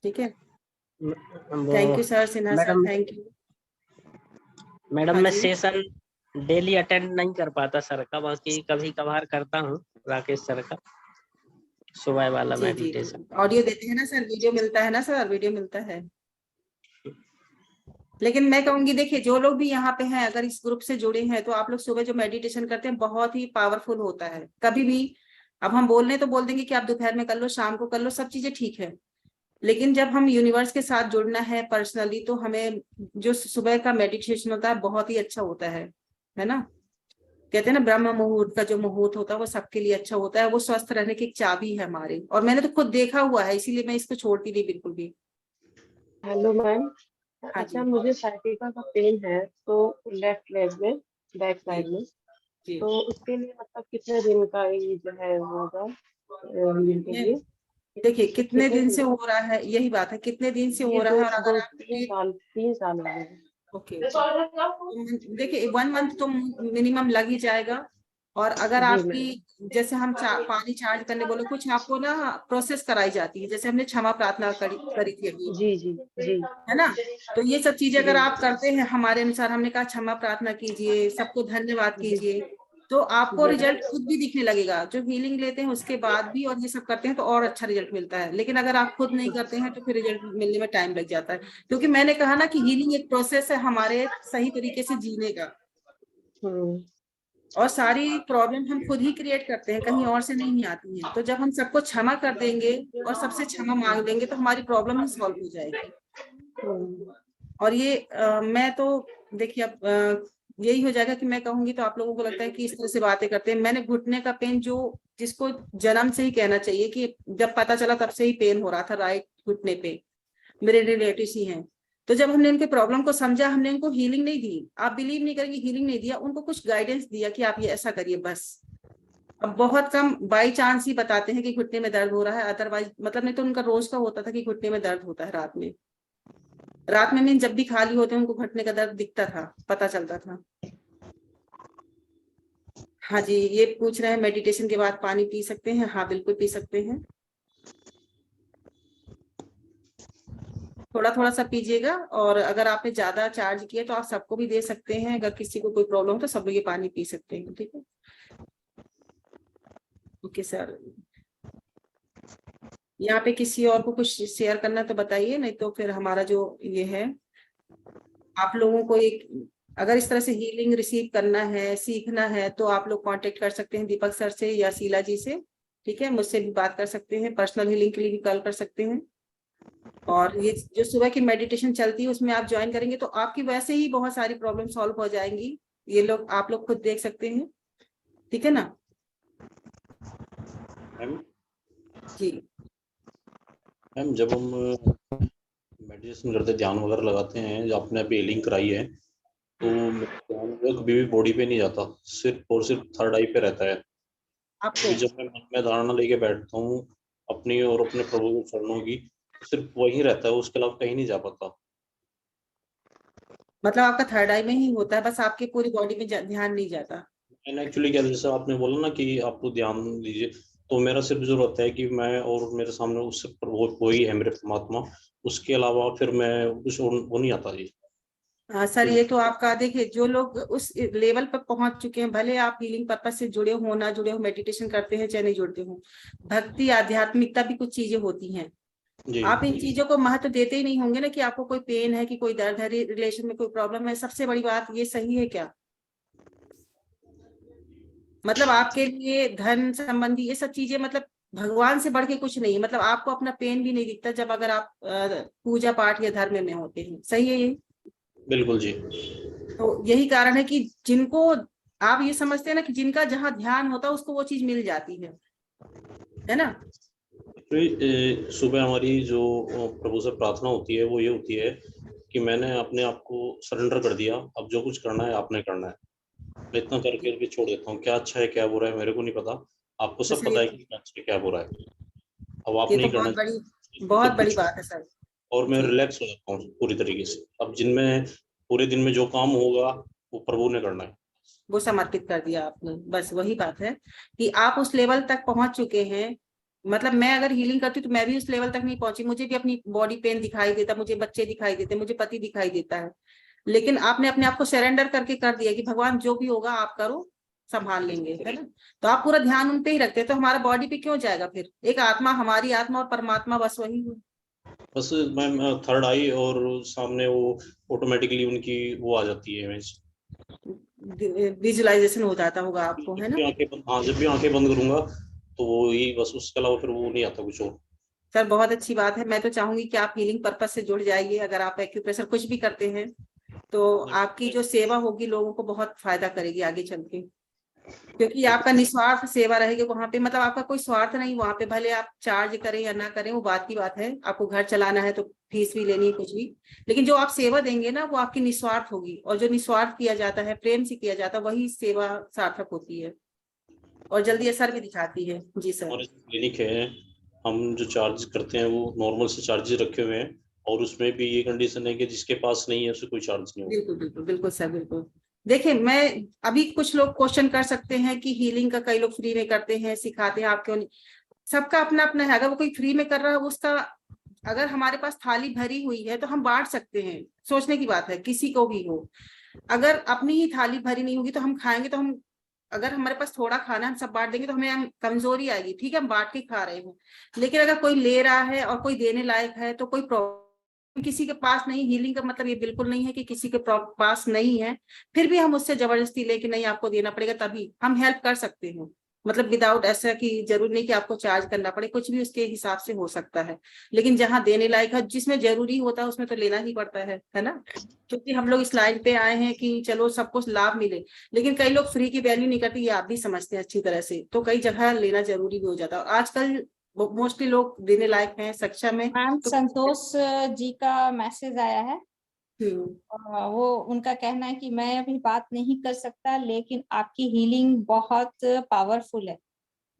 ठीक है, thank you sir, Sinha sir, madam thank you. Madam हाँ मैं जी सेशन डेली अटेंड नहीं कर पाता सर का, बाकी कभी कभार करता हूँ राकेश सर का सुबह वाला जी जी मेडिटेशन। जी, ऑडियो देते हैं ना सर, वीडियो मिलता है ना सर, वीडियो मिलता है। लेकिन मैं कहूंगी देखिए, जो लोग भी यहाँ पे हैं अगर इस ग्रुप से जुड़े हैं, तो आप लोग सुबह जो मेडिटेशन करते हैं बहुत ही पावरफुल होता है। कभी भी अब हम बोलने तो बोल देंगे कि आप दोपहर में कर लो, शाम को कर लो, सब चीजें ठीक है, लेकिन जब हम यूनिवर्स के साथ जुड़ना है पर्सनली, तो हमें जो सुबह का मेडिटेशन होता है बहुत ही अच्छा होता है ना। कहते हैं ना ब्रह्म मुहूर्त का जो मुहूर्त होता है वो सबके लिए अच्छा होता है, वो स्वस्थ रहने की एक चाबी है हमारे, और मैंने तो खुद देखा हुआ है, इसीलिए मैं इसको छोड़ती नहीं बिल्कुल भी। Hello ma'am. हाँ अच्छा, जी मुझे साइटिका का पेन है तो लेफ्ट लेग में, बैक जी साइड में, जी। तो उसके लिए मतलब कितने दिन का ये जो है होगा हीलिंग के ये लिए? देखिए कितने कितने दिन दिन? से हो रहा है, यही बात है, कितने दिन से ये हो रहा दो है, और अगर दो आप 3 साल हो गए। ओके ओके, देखिए 1 मंथ तो मिनिमम लग ही जाएगा। और अगर जी आपकी, मैम। जैसे हम पानी चार्ज करने बोले, कुछ आपको ना प्रोसेस कराई जाती है, जैसे हमने क्षमा प्रार्थना करी थी अभी, जी जी जी है ना। तो ये सब चीजें अगर जी आप करते हैं हमारे अनुसार, हमने कहा क्षमा प्रार्थना कीजिए, सबको धन्यवाद जी कीजिए, तो आपको जी रिजल्ट खुद भी दिखने लगेगा। जो हीलिंग लेते हैं उसके बाद भी और ये सब करते हैं तो और अच्छा रिजल्ट मिलता है, लेकिन अगर आप खुद नहीं करते हैं तो फिर रिजल्ट मिलने में टाइम लग जाता है। क्योंकि मैंने कहा ना कि हीलिंग एक प्रोसेस है हमारे सही तरीके से जीने का, और सारी प्रॉब्लम हम खुद ही क्रिएट करते हैं, कहीं और से नहीं आती हैं। तो जब हम सबको क्षमा कर देंगे और सबसे क्षमा मांग लेंगे तो हमारी प्रॉब्लम ही सॉल्व हो जाएगी। और ये मैं तो देखिए अब यही हो जाएगा कि मैं कहूंगी तो आप लोगों को लगता है कि इस तरह से बातें करते हैं। मैंने घुटने का पेन, जो जिसको जन्म से ही कहना चाहिए कि जब पता चला तब से ही पेन हो रहा था राइट घुटने पे, मेरे रिलेटिव्स ही हैं। तो जब हमने उनके प्रॉब्लम को समझा, हमने उनको हीलिंग नहीं दी, आप बिलीव नहीं करेंगे, हीलिंग नहीं दिया, उनको कुछ गाइडेंस दिया कि आप ये ऐसा करिए बस। अब बहुत कम बाई चांस ही बताते हैं कि घुटने में दर्द हो रहा है, अदरवाइज मतलब नहीं तो उनका रोज का होता था कि घुटने में दर्द होता है रात में। रात में मीन जब भी खाली होते हैं उनको घुटने का दर्द दिखता था, पता चलता था। हाँ जी, ये पूछ रहे हैं मेडिटेशन के बाद पानी पी सकते हैं? हाँ बिल्कुल पी सकते हैं। थोड़ा थोड़ा सा पीजिएगा, और अगर आपने ज्यादा चार्ज किया तो आप सबको भी दे सकते हैं। अगर किसी को कोई प्रॉब्लम हो तो सब लोग ये पानी पी सकते हैं, ठीक है। ओके सर, यहाँ पे किसी और को कुछ शेयर करना तो बताइए, नहीं तो फिर हमारा जो ये है, आप लोगों को एक अगर इस तरह से हीलिंग रिसीव करना है, सीखना है, तो आप लोग कांटेक्ट कर सकते हैं दीपक सर से या शीला जी से, ठीक है। मुझसे भी बात कर सकते हैं, पर्सनल हीलिंग के लिए भी कॉल कर सकते हैं। और ये जो सुबह की मेडिटेशन चलती है उसमें आप ज्वाइन करेंगे तो आपकी वैसे ही बहुत सारी प्रॉब्लम सॉल्व हो जाएंगी। ये लोग आप लोग खुद देख सकते हैं, ठीक है ना जी। मैम जब हम मेडिटेशन करते, ध्यान वगैरह लगाते हैं, जो आपने अभी हीलिंग कराई है, तो ध्यान कभी भी बॉडी पे नहीं जाता, सिर्फ और सिर्फ थर्ड आई पे रहता है। आपको जब मैं मन में धारणा लेके बैठता हूँ अपनी और अपने प्रभु के चरणों की, सिर्फ वही रहता है, उसके अलावा कहीं नहीं जा पाता। मतलब आपका थर्ड आई में ही होता है, बस आपकी पूरी बॉडी में ध्यान नहीं जाता। मैंने एक्चुअली क्या, जैसे आपने बोला ना कि आपको ध्यान दीजिए, तो मेरा सिर्फ जो रहता है कि मैं और मेरे सामने उससे वही है मेरे परमात्मा, उसके अलावा फिर मैं कुछ वो नहीं आता जी। हाँ सर, ये तो आपका देखिए, जो लोग उस लेवल पर पहुंच चुके हैं, भले आप हीलिंग पर्पस से जुड़े हो ना जुड़े हो, मेडिटेशन करते हैं चाहे नहीं जुड़ते हो, भक्ति आध्यात्मिकता भी कुछ चीजें होती हैं। जी आप इन चीजों को महत्व देते ही नहीं होंगे ना, कि आपको कोई पेन है, कि कोई दर्द है, रिलेशन में कोई प्रॉब्लम है। सबसे बड़ी बात ये सही है क्या, मतलब आपके लिए धन संबंधी ये सब चीजें मतलब भगवान से बढ़ के कुछ नहीं है। मतलब आपको अपना पेन भी नहीं दिखता जब अगर आप पूजा पाठ या धर्म में होते हैं, सही है ये? बिल्कुल जी। तो यही कारण है कि जिनको आप ये समझते हैं ना कि जिनका जहाँ ध्यान होता है उसको वो चीज मिल जाती है ना। सुबह हमारी जो प्रभु से प्रार्थना होती है वो ये होती है कि मैंने अपने आप को सरेंडर कर दिया, अब जो कुछ करना है आपने करना है, मैं इतना करके भी छोड़ देता हूँ। क्या अच्छा है क्या बुरा है मेरे को नहीं पता, आपको सब पता है कि क्या अच्छा है क्या बुरा है, अब आप ये नहीं तो करना बहुत सब बड़ी कुछ, बात है सर। और मैं जी। रिलैक्स हो जाता हूँ पूरी तरीके से। अब जिनमें पूरे दिन में जो काम होगा वो प्रभु ने करना है। वो समर्पित कर दिया आपने, बस वही बात है कि आप उस लेवल तक पहुंच चुके हैं। मतलब मैं अगर हीलिंग करती तो मैं भी उस लेवल तक नहीं पहुंची, मुझे भी अपनी बॉडी पेन दिखाई देता, मुझे बच्चे दिखाई देते, मुझे पति दिखाई देता है, लेकिन आपने अपने आप को सरेंडर करके कर दिया कि भगवान जो भी होगा आप करो, संभाल लेंगे, है ना। तो आप पूरा ध्यान उन पे ही रखते हैं, तो हमारा बॉडी पे क्यों जाएगा फिर? एक आत्मा, हमारी आत्मा और परमात्मा बस वही है। बस मैम थर्ड आई और सामने वो ऑटोमेटिकली उनकी वो आ जाती है इमेज, विजुअलाइजेशन हो जाता होगा आपको, है ना। हाँ जब भी आंखें बंद करूंगा तो वो ही बस, उसके अलावा फिर वो नहीं आता कुछ और। सर बहुत अच्छी बात है, मैं तो चाहूंगी कि आप हीलिंग पर्पस से जुड़ जाइए। अगर आप एक्यूप्रेशर कुछ भी करते हैं तो आपकी जो सेवा होगी लोगों को बहुत फायदा करेगी आगे चल के, क्योंकि आपका निस्वार्थ सेवा रहेगी वहां पे। मतलब आपका कोई स्वार्थ नहीं वहां पे, भले आप चार्ज करें या ना करें वो बात की बात है, आपको घर चलाना है तो फीस भी लेनी है कुछ भी, लेकिन जो आप सेवा देंगे ना वो आपकी निस्वार्थ होगी। और जो निस्वार्थ किया जाता है, प्रेम से किया जाता है, वही सेवा सार्थक होती है और जल्दी असर भी दिखाती है। जी सर। हमारे क्लिनिक है, हम जो चार्ज करते हैं वो नॉर्मल से चार्जेस रखे हुए हैं, और उसमें भी ये कंडीशन है कि जिसके पास नहीं है उसे कोई चार्ज नहीं होगा। बिल्कुल बिल्कुल बिल्कुल सर, बिल्कुल। देखिए, मैं अभी कुछ लोग क्वेश्चन कर सकते हैं कि हीलिंग का कई लोग फ्री में करते हैं, सिखाते हैं, आप क्यों नहीं? सबका अपना अपना है। अगर वो कोई फ्री में कर रहा है उसका, अगर हमारे पास थाली भरी हुई है तो हम बांट सकते हैं, सोचने की बात है, किसी को भी हो। अगर अपनी ही थाली भरी नहीं होगी तो हम खाएंगे तो हम, अगर हमारे पास थोड़ा खाना हम सब बांट देंगे तो हमें कमजोरी आएगी। ठीक है, हम बांट के खा रहे हैं, लेकिन अगर कोई ले रहा है और कोई देने लायक है तो कोई प्रॉब्लम किसी के पास नहीं। हीलिंग का मतलब ये बिल्कुल नहीं है कि किसी के पास नहीं है फिर भी हम उससे जबरदस्ती लेके नहीं आपको देना पड़ेगा, तभी हम हेल्प कर सकते हैं। मतलब विदाउट ऐसा कि जरूरी नहीं कि आपको चार्ज करना पड़े, कुछ भी उसके हिसाब से हो सकता है। लेकिन जहाँ देने लायक है, जिसमें जरूरी होता है उसमें तो लेना ही पड़ता है ना। क्योंकि हम लोग इस लाइन पे आए हैं कि चलो सबको लाभ मिले, लेकिन कई लोग फ्री की वैल्यू नहीं करते, ये आप भी समझते हैं अच्छी तरह से, तो कई जगह लेना जरूरी भी हो जाता है। आजकल मोस्टली लोग देने लायक हैं, सक्षम है। मैम तो संतोष जी का मैसेज आया है, वो उनका कहना है कि मैं अभी बात नहीं कर सकता लेकिन आपकी हीलिंग बहुत पावरफुल है।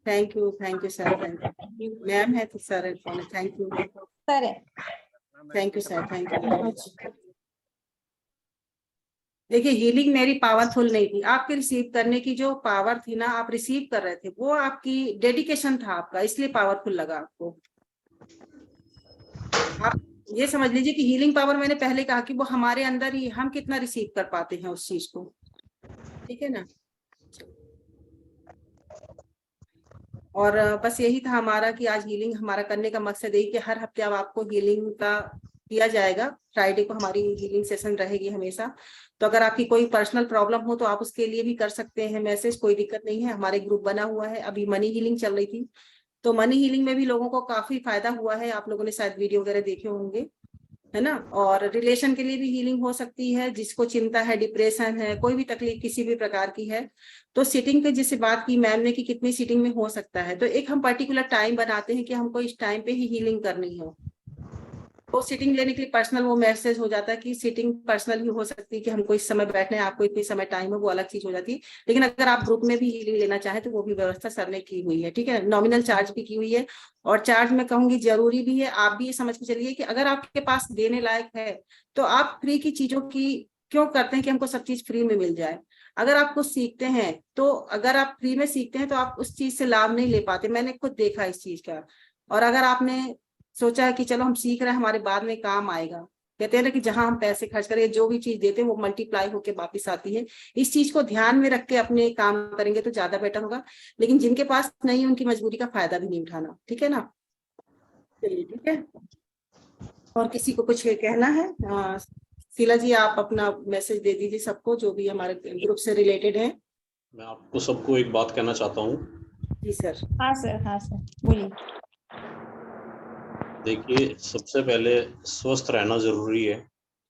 Thank you sir, thank you ma'am. है तो सर, थैंक यू सर है। Thank you sir, thank you. देखिए, हीलिंग मेरी पावरफुल नहीं थी, आपके रिसीव करने की जो पावर थी ना, आप रिसीव कर रहे थे, वो आपकी डेडिकेशन था आपका, इसलिए पावरफुल लगा आपको। आप ये समझ लीजिए कि हीलिंग पावर मैंने पहले कहा कि वो हमारे अंदर ही, हम कितना रिसीव कर पाते हैं उस चीज को, ठीक है ना। और बस यही था हमारा कि आज हीलिंग हमारा करने का मकसद यही कि हर हफ्ते अब आपको हीलिंग का किया जाएगा। फ्राइडे को हमारी हीलिंग सेशन रहेगी हमेशा। तो अगर आपकी कोई पर्सनल प्रॉब्लम हो तो आप उसके लिए भी कर सकते हैं मैसेज, कोई दिक्कत नहीं है। हमारे ग्रुप बना हुआ है, अभी मनी हीलिंग चल रही थी तो मनी हीलिंग में भी लोगों को काफी फायदा हुआ है। आप लोगों ने शायद वीडियो वगैरह देखे होंगे, है ना। और रिलेशन के लिए भी हीलिंग हो सकती है, जिसको चिंता है, डिप्रेशन है, कोई भी तकलीफ किसी भी प्रकार की है। तो सिटिंग पे जिससे बात की मैम ने कि कितनी सिटिंग में हो सकता है, तो एक हम पर्टिकुलर टाइम बनाते हैं कि हमको इस टाइम पे ही हीलिंग करनी हो। तो सिटिंग लेने के लिए पर्सनल वो मैसेज हो जाता है कि सिटिंग पर्सनल ही हो सकती है कि हमको इस समय बैठना है, आपको इतनी समय टाइम है, वो अलग चीज हो जाती है। लेकिन अगर आप ग्रुप में भी हीलिंग लेना चाहें तो वो भी व्यवस्था सर ने की हुई है, ठीक है। नॉमिनल चार्ज भी की हुई है, और चार्ज मैं कहूंगी जरूरी भी है। आप भी ये समझ के चलिए कि अगर आपके पास देने लायक है तो आप फ्री की चीजों की क्यों करते हैं कि हमको सब चीज फ्री में मिल जाए। अगर आप कुछ सीखते हैं तो, अगर आप फ्री में सीखते हैं तो आप उस चीज से लाभ नहीं ले पाते। मैंने खुद देखा इस चीज का। और अगर आपने सोचा है कि चलो हम सीख रहे हैं, हमारे बाद में काम आएगा, कहते हैं ना कि जहां हम पैसे खर्च करें, जो भी चीज देते हैं वो मल्टीप्लाई होके वापिस आती है। इस चीज को ध्यान में रख के अपने काम करेंगे तो ज्यादा बेटर होगा। लेकिन जिनके पास नहीं, उनकी मजबूरी का फायदा भी नहीं उठाना, ठीक है ना। चलिए ठीक है। और किसी को कुछ कहना है? शीला जी आप अपना मैसेज दे दीजिए सबको जो भी हमारे ग्रुप से रिलेटेड है। मैं आपको सबको एक बात कहना चाहता हूँ। जी सर। हाँ सर, हाँ सर, बोलिए। देखिए, सबसे पहले स्वस्थ रहना जरूरी है।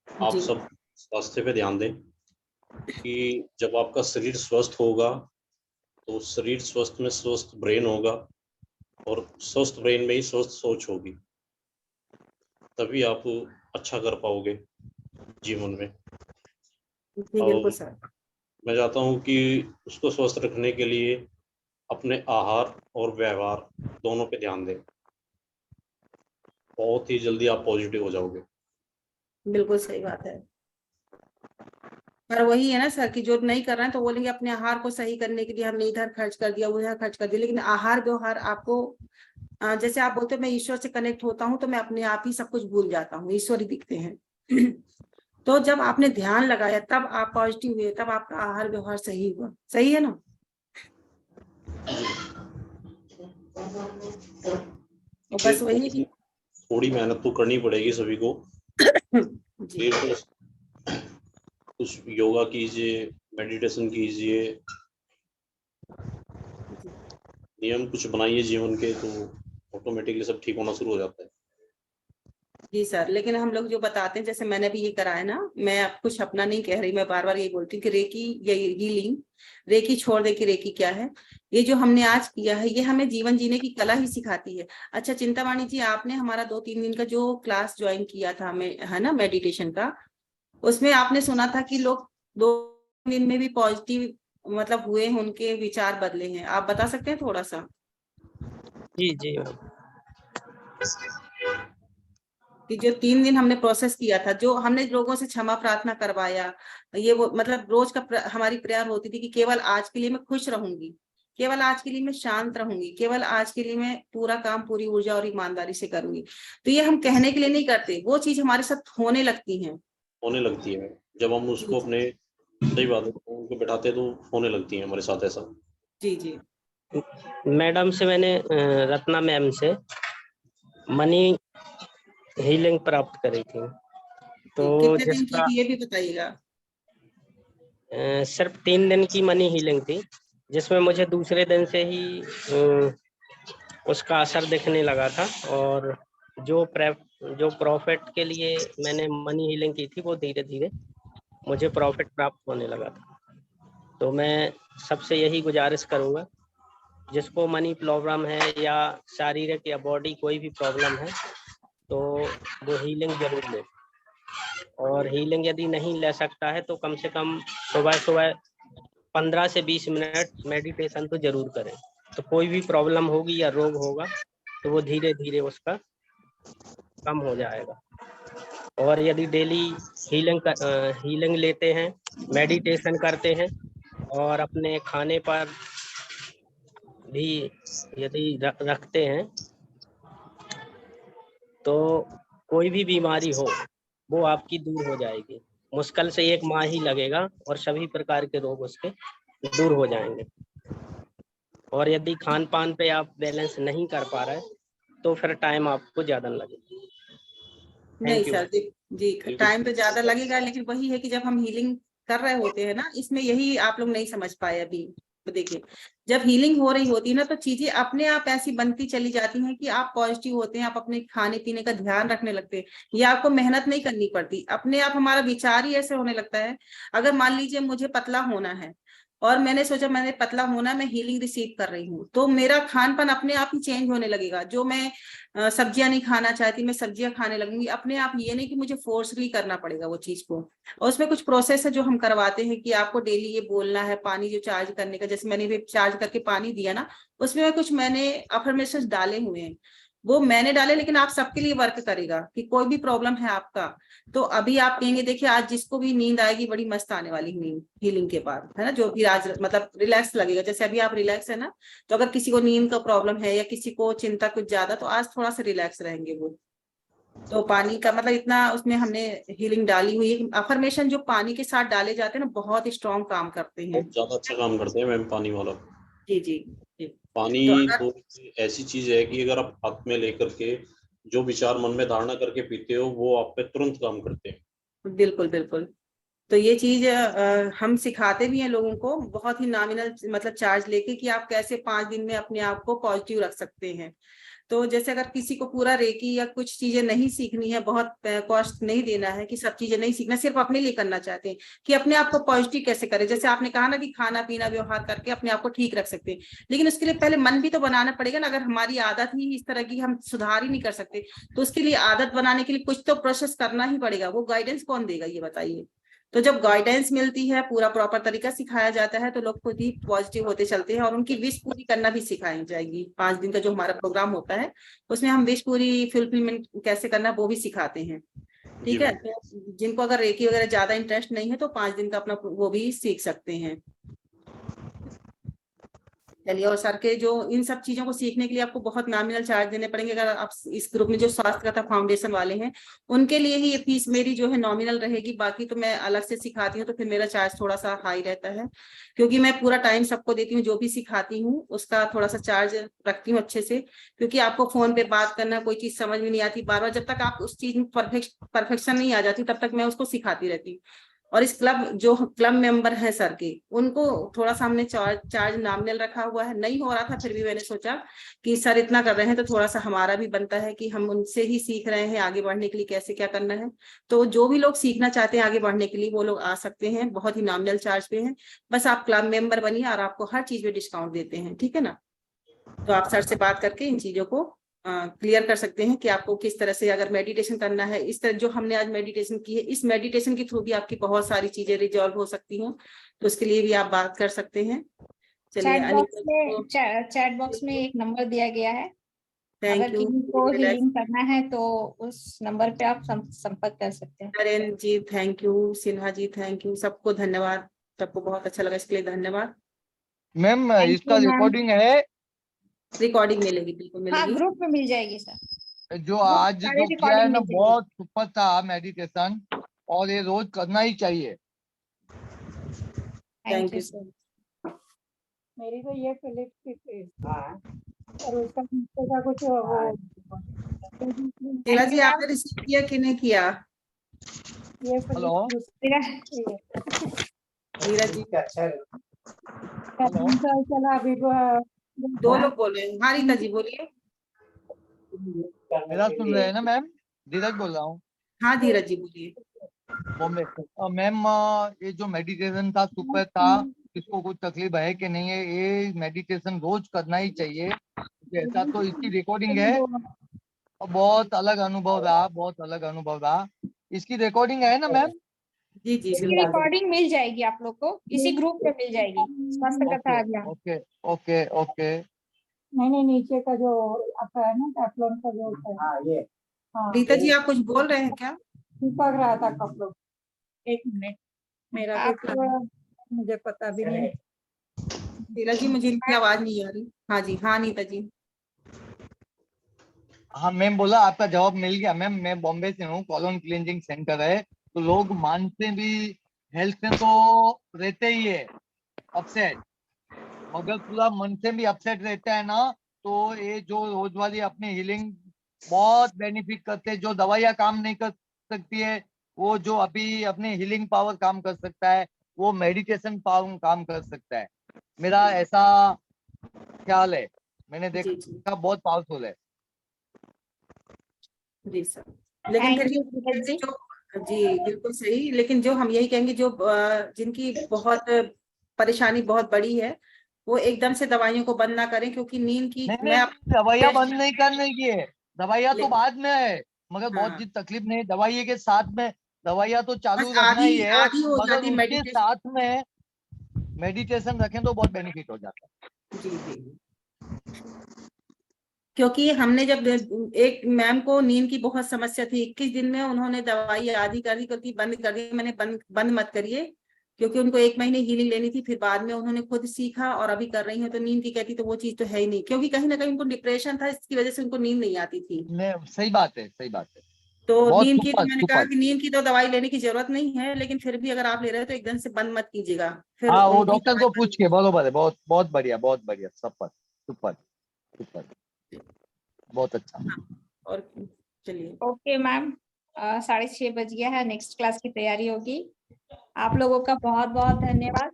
आप जी। सब स्वास्थ्य पे ध्यान दें कि जब आपका शरीर स्वस्थ होगा तो शरीर स्वस्थ में स्वस्थ ब्रेन होगा, और स्वस्थ ब्रेन में ही स्वस्थ सोच होगी, तभी आप अच्छा कर पाओगे जीवन में। जी और बिल्कुल सर। मैं चाहता हूँ कि उसको स्वस्थ रखने के लिए अपने आहार और व्यवहार दोनों पे ध्यान दें। बहुत ही जल्दी आप पॉजिटिव हो जाओगे। बिल्कुल सही बात है। पर वही है ना सर कि जो नहीं कर रहे हैं तो बोलेंगे अपने आहार को सही करने के लिए हमने इधर खर्च कर दिया, उधर खर्च कर दिया। लेकिन आहार व्यवहार आपको, जैसे आप बोलते हो मैं ईश्वर से कनेक्ट होता हूँ तो मैं अपने आप ही सब कुछ भूल जाता हूँ, ईश्वर ही दिखते हैं। तो जब आपने ध्यान लगाया तब आप पॉजिटिव हुए, तब आपका आहार व्यवहार सही हुआ, सही है ना। तो बस वही है कि थोड़ी मेहनत तो करनी पड़ेगी सभी को। जी। कुछ योगा कीजिए, मेडिटेशन कीजिए, नियम कुछ बनाइए जीवन के, तो ऑटोमेटिकली सब ठीक होना शुरू हो जाता है। जी सर। लेकिन हम लोग जो बताते हैं, जैसे मैंने भी ये करा है ना, मैं अब कुछ अपना नहीं कह रही, मैं बार बार यही बोलती हूँ कि रेकी या हीलिंग, रेकी छोड़ दे कि रेकी क्या है। ये जो हमने आज किया है ये हमें जीवन जीने की कला ही सिखाती है। अच्छा चिंतावाणी जी, आपने हमारा 2-3 दिन का जो क्लास ज्वाइन किया था हमें, है ना, मेडिटेशन का, उसमें आपने सुना था कि लोग 2 दिन में भी पॉजिटिव मतलब हुए हैं, उनके विचार बदले हैं। आप बता सकते हैं थोड़ा सा? जी जी। कि जो 3 दिन हमने प्रोसेस किया था, जो हमने लोगों से क्षमा प्रार्थना करवाया, ये वो मतलब रोज का हमारी प्रेयर होती थी कि केवल आज के लिए मैं खुश रहूंगी, केवल आज के लिए मैं शांत रहूंगी, केवल आज के लिए मैं पूरा काम पूरी ऊर्जा और ईमानदारी से करूंगी। तो ये हम कहने के लिए नहीं करते, वो चीज हमारे साथ होने लगती है। होने लगती है जब हम उसको अपने, सही बात है, उनको बैठाते तो होने लगती है हमारे साथ ऐसा। जी जी। मैडम से मैंने, रत्ना मैम से मनी हीलिंग प्राप्त करी थी। तो कितने दिन की जिसका थी ये भी बताइएगा? सिर्फ 3 दिन की मनी हीलिंग थी, जिसमें मुझे दूसरे दिन से ही उसका असर दिखने लगा था। और जो प्रॉफिट के लिए मैंने मनी हीलिंग की थी वो धीरे धीरे मुझे प्रॉफिट प्राप्त होने लगा था। तो मैं सबसे यही गुजारिश करूँगा, जिसको मनी प्रॉब्लम है या शारीरिक या बॉडी कोई भी प्रॉब्लम है, तो वो हीलिंग जरूर ले। और हीलिंग यदि नहीं ले सकता है तो कम से कम सुबह सुबह 15 से 20 मिनट मेडिटेशन तो जरूर करें। तो कोई भी प्रॉब्लम होगी या रोग होगा तो वो धीरे धीरे उसका कम हो जाएगा। और यदि डेली हीलिंग लेते हैं, मेडिटेशन करते हैं, और अपने खाने पर भी यदि रखते हैं, तो कोई भी बीमारी हो वो आपकी दूर हो जाएगी। मुश्किल से 1 माह ही लगेगा और सभी प्रकार के रोग उसके दूर हो जाएंगे। और यदि खान पान पे आप बैलेंस नहीं कर पा रहे तो फिर टाइम आपको ज्यादा लगेगा। नहीं सर जी टाइम तो ज्यादा लगेगा, लेकिन वही है कि जब हम हीलिंग कर रहे होते हैं ना, इसमें यही आप लोग नहीं समझ पाए अभी। तो देखिए, जब हीलिंग हो रही होती है ना, तो चीजें अपने आप ऐसी बनती चली जाती हैं कि आप पॉजिटिव होते हैं, आप अपने खाने पीने का ध्यान रखने लगते हैं, या आपको मेहनत नहीं करनी पड़ती, अपने आप हमारा विचार ही ऐसे होने लगता है। अगर मान लीजिए मुझे पतला होना है और मैंने सोचा मैंने पतला होना, मैं हीलिंग रिसीव कर रही हूँ, तो मेरा खान पान अपने आप ही चेंज होने लगेगा। जो मैं सब्जियां नहीं खाना चाहती, मैं सब्जियां खाने लगूंगी अपने आप। ये नहीं कि मुझे फोर्सली करना पड़ेगा वो चीज को। और उसमें कुछ प्रोसेस है जो हम करवाते हैं कि आपको डेली ये बोलना है, पानी जो चार्ज करने का, जैसे मैंने भी चार्ज करके पानी दिया ना, उसमें कुछ मैंने अफर्मेशंस डाले हुए हैं, वो मैंने डाले, लेकिन आप सबके लिए वर्क करेगा कि कोई भी प्रॉब्लम है आपका तो अभी आप कहेंगे। देखिए आज जिसको भी नींद आएगी बड़ी मस्त आने वाली नींद हीलिंग के बाद, है ना, जो भी आज मतलब रिलैक्स लगेगा। जैसे अभी आप रिलैक्स है ना, तो अगर किसी को नींद का प्रॉब्लम है या किसी को चिंता कुछ ज्यादा, तो आज थोड़ा सा रिलैक्स रहेंगे वो। तो पानी का मतलब इतना उसमें हमने हीलिंग डाली हुई है। अफर्मेशन जो पानी के साथ डाले जाते हैं ना, बहुत स्ट्रॉन्ग काम करते हैं। बहुत ज्यादा अच्छा काम करते हैं मैम पानी वाला। जी जी जी। पानी तो अगर थोड़ी ऐसी चीज है कि अगर आप हाथ में लेकर के जो विचार मन में धारणा करके पीते हो वो आप पे तुरंत काम करते हैं। बिल्कुल बिल्कुल। तो ये चीज हम सिखाते भी हैं लोगों को, बहुत ही नॉमिनल मतलब चार्ज लेके, कि आप कैसे 5 दिन में अपने आप को पॉजिटिव रख सकते हैं। तो जैसे अगर किसी को पूरा रेकी या कुछ चीजें नहीं सीखनी है, बहुत कॉस्ट नहीं देना है, कि सब चीजें नहीं सीखना, सिर्फ अपने लिए करना चाहते हैं कि अपने आप को पॉजिटिव कैसे करें। जैसे आपने कहा ना कि खाना पीना व्यवहार करके अपने आप को ठीक रख सकते हैं, लेकिन उसके लिए पहले मन भी तो बनाना पड़ेगा ना। अगर हमारी आदत ही इस तरह की, हम सुधार ही नहीं कर सकते, तो उसके लिए आदत बनाने के लिए कुछ तो प्रोसेस करना ही पड़ेगा। वो गाइडेंस कौन देगा ये बताइए। तो जब गाइडेंस मिलती है, पूरा प्रॉपर तरीका सिखाया जाता है, तो लोग खुद ही पॉजिटिव होते चलते हैं। और उनकी विश पूरी करना भी सिखाई जाएगी। 5 दिन का जो हमारा प्रोग्राम होता है उसमें हम विश पूरी फुलफिलमेंट कैसे करना वो भी सिखाते हैं। ठीक है, तो जिनको अगर रेकी वगैरह ज्यादा इंटरेस्ट नहीं है तो 5 दिन का अपना वो भी सीख सकते हैं। चलिए, और सर के जो इन सब चीजों को सीखने के लिए आपको बहुत नॉमिनल चार्ज देने पड़ेंगे। अगर आप इस ग्रुप में जो स्वास्थ्य कथा फाउंडेशन वाले हैं, उनके लिए ही ये फीस मेरी जो है नॉमिनल रहेगी। बाकी तो मैं अलग से सिखाती हूँ, तो फिर मेरा चार्ज थोड़ा सा हाई रहता है, क्योंकि मैं पूरा टाइम सबको देती हूँ। जो भी सिखाती हूँ उसका थोड़ा सा चार्ज रखती हूँ अच्छे से, क्योंकि आपको फोन पे बात करना, कोई चीज समझ में नहीं आती बार बार, जब तक आप उस चीज में परफेक्शन नहीं आ जाती तब तक मैं उसको सिखाती रहती हूँ। और इस क्लब जो क्लब मेंबर हैं सर के, उनको थोड़ा सा हमने चार्ज नॉमिनल रखा हुआ है। नहीं हो रहा था, फिर भी मैंने सोचा कि सर इतना कर रहे हैं तो थोड़ा सा हमारा भी बनता है कि हम उनसे ही सीख रहे हैं आगे बढ़ने के लिए कैसे क्या करना है। तो जो भी लोग सीखना चाहते हैं आगे बढ़ने के लिए वो लोग आ सकते हैं, बहुत ही नॉमिनल चार्ज पे है। बस आप क्लब मेंबर बनिए और आपको हर चीज में डिस्काउंट देते हैं, ठीक है ना। तो आप सर से बात करके इन चीजों को क्लियर कर सकते हैं कि आपको किस तरह से अगर मेडिटेशन करना है। इस तरह जो हमने आज मेडिटेशन की है, इस मेडिटेशन के थ्रू भी आपकी बहुत सारी चीजें रिजॉल्व हो सकती हैं, तो उसके लिए भी आप बात कर सकते हैं। चलिए, चैट बॉक्स में एक नंबर दिया गया है, अगर थैंक यू। किसी को हीलिंग करना है तो उस नंबर पे आप संपर्क कर सकते हैं। Narendra ji thank you, Sinha ji thank you, सबको धन्यवाद। सबको बहुत अच्छा लगा, इसके लिए धन्यवाद। मैम इसका रिकॉर्डिंग है? रिकॉर्डिंग मिलेगी, बिल्कुल मिलेगी। हाँ, ग्रुप में मिल जाएगी सर। जो आज जो किया है ना बहुत सुपर था मेडिटेशन, और ये रोज करना ही चाहिए। Thank you sir. मेरी तो ये फिलिप्स की थी और उसका नीचे का कुछ वो शीला जी आपने रिसीव किया कि नहीं किया? ये हेलो नीरज जी अच्छा चला अभी दो लोग बोल रहे हैं। हाँ रीता जी बोलिए। मेरा सुन रहे हैं ना मैम? धीरज बोल रहा हूँ। हाँ धीरज जी बोलिए। मैम ये जो मेडिटेशन था सुपर था, किसको कुछ तकलीफ है कि नहीं है, ये मेडिटेशन रोज करना ही चाहिए। ऐसा तो इसकी रिकॉर्डिंग है और बहुत अलग अनुभव रहा, बहुत अलग अनुभव रहा। इसकी रिकॉर्डिंग है ना मैम? जी जी इसकी रिकॉर्डिंग मिल जाएगी आप लोग को, इसी ग्रुप में मिल जाएगी, स्वास्थ्य कथा अभियान। Okay okay okay. नहीं नीचे का जो आता है ना टैफलॉन का जो होता है। हाँ रीता जी आप कुछ बोल रहे हैं क्या? पक रहा था कप लोग। एक मिनट, मेरा मुझे पता भी नहीं। शीला जी मुझे इनकी आवाज नहीं आ रही। हाँ जी, हाँ नीता जी। हाँ मैम बोला, आपका जवाब मिल गया मैम। मैं बॉम्बे से हूँ, कॉलोन क्लींजिंग सेंटर है, तो लोग मानते भी हेल्थ में तो रहते ही है अपसेट, मगर पूरा मन से भी अपसेट रहता है ना, तो ये जो रोज वाली अपनी हीलिंग बहुत बेनिफिट करते हैं। जो दवाइयाँ काम नहीं कर सकती है, वो जो अभी अपनी हीलिंग पावर काम कर सकता है, वो मेडिटेशन पावर काम कर सकता है। मेरा ऐसा ख्याल है, मैंने जी जी देखा बहुत पावरफुल है। जी सर। लेकिन फिर थैंक यू भी धीरज जी। जो, जी बिल्कुल सही, लेकिन जो हम यही कहेंगे जो जिनकी बहुत परेशानी बहुत बड़ी है, वो एकदम से दवाइयों को बंद ना करें, क्योंकि नींद की नहीं मैं नहीं, दवाइयाँ बंद नहीं करने की है, दवाइयाँ तो ले- बाद में है, मगर बहुत हाँ, जी तकलीफ नहीं, दवाई के साथ में दवाइयाँ तो बस चालू रखना आधी ही है, आधी हो मगर जाती उसके मेडिटेशन। साथ में मेडिटेशन रखें तो बहुत बेनिफिट हो जाता है। जी जी, क्योंकि हमने जब एक मैम को नींद की बहुत समस्या थी, 21 दिन में उन्होंने दवाई आधी कर दी, करके बंद कर दी। मैंने बंद बंद मत करिए, क्योंकि उनको 1 महीने हीलिंग लेनी थी। फिर बाद में उन्होंने खुद सीखा और अभी कर रही हैं। तो नींद की कहती तो वो चीज तो है ही नहीं, क्योंकि कहीं ना कहीं उनको डिप्रेशन था, इसकी वजह से उनको नींद नहीं आती थी। सही बात है, सही बात है। तो बहुत नींद की तो सुपर मैंने कहा सुपर। कि नींद की तो दवाई लेने की जरूरत नहीं है, लेकिन फिर भी अगर आप ले रहे हो तो एकदम से बंद मत कीजिएगा, फिर हाँ वो उनकी डॉक्टर को दवाई पूछ के, बरोबर है, बहुत बहुत बढ़िया, बहुत बढ़िया, सुपर सुपर सुपर, बहुत अच्छा। और चलिए। ओके मैम, 6:30 बज गया है, नेक्स्ट क्लास की तैयारी होगी। आप लोगों का बहुत बहुत धन्यवाद,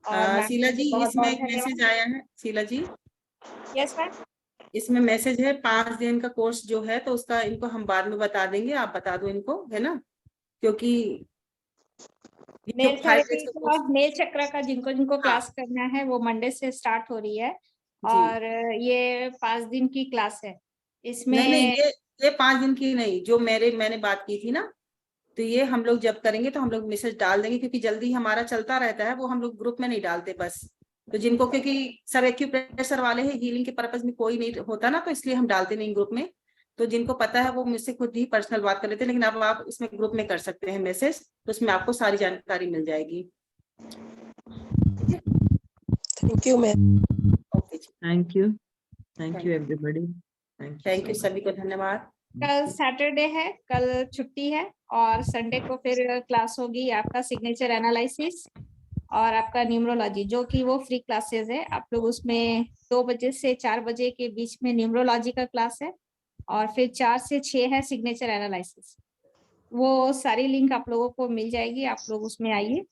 और मैम शीला को जी, भी बहुत इसमें बहुत एक धन्यवाद। मैसेज आया है। शीला जी, यस मैम। इसमें मैसेज है 5 दिन का कोर्स जो है, तो उसका इनको हम बाद में बता देंगे, आप बता दो इनको, है ना, क्योंकि ये जो नेल 5 थेरेपी डेज का का, कोर्स। नेल चक्र का जिनको जिनको हाँ क्लास करना है वो मंडे से स्टार्ट हो रही है, जी, और ये 5 दिन की क्लास है। नहीं नहीं, इसमें ये 5 दिन की नहीं, जो मैंने बात की थी ना, तो ये हम लोग जब करेंगे तो हम लोग मैसेज डाल देंगे, क्योंकि जल्दी हमारा चलता रहता है, वो हम लोग ग्रुप में नहीं डालते बस। तो जिनको, क्योंकि सब एक्यूप्रेशर वाले हैं, हीलिंग के पर्पज में कोई नहीं होता ना, तो इसलिए हम डालते नहीं ग्रुप में। तो जिनको पता है वो मुझसे खुद ही पर्सनल बात कर लेते हैं, लेकिन अब आप इसमें ग्रुप में कर सकते हैं मैसेज, तो उसमें आपको सारी जानकारी मिल जाएगी। ठीक है, thank you ma'am. Okay ji, thank you everybody, thank you, सभी को धन्यवाद। कल सैटरडे है, कल छुट्टी है, और संडे को फिर क्लास होगी आपका सिग्नेचर एनालिसिस और आपका न्यूमरोलॉजी, जो कि वो फ्री क्लासेस है। आप लोग उसमें 2 बजे से 4 बजे के बीच में न्यूमरोलॉजी का क्लास है, और फिर 4 से 6 है सिग्नेचर एनालिसिस। वो सारी लिंक आप लोगों को मिल जाएगी, आप लोग उसमें आइए।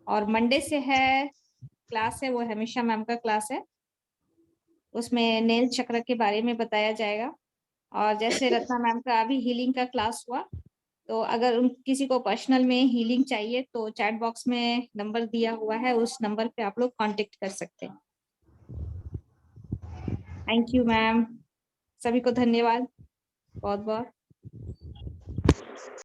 और मंडे से है क्लास है, वो हमेशा मैम का क्लास है, उसमें नेल चक्र के बारे में बताया जाएगा। और जैसे रत्ना मैम का अभी हीलिंग का क्लास हुआ, तो अगर किसी को पर्सनल में हीलिंग चाहिए तो चैट बॉक्स में नंबर दिया हुआ है, उस नंबर पे आप लोग कांटेक्ट कर सकते हैं। थैंक यू मैम, सभी को धन्यवाद बहुत बहुत।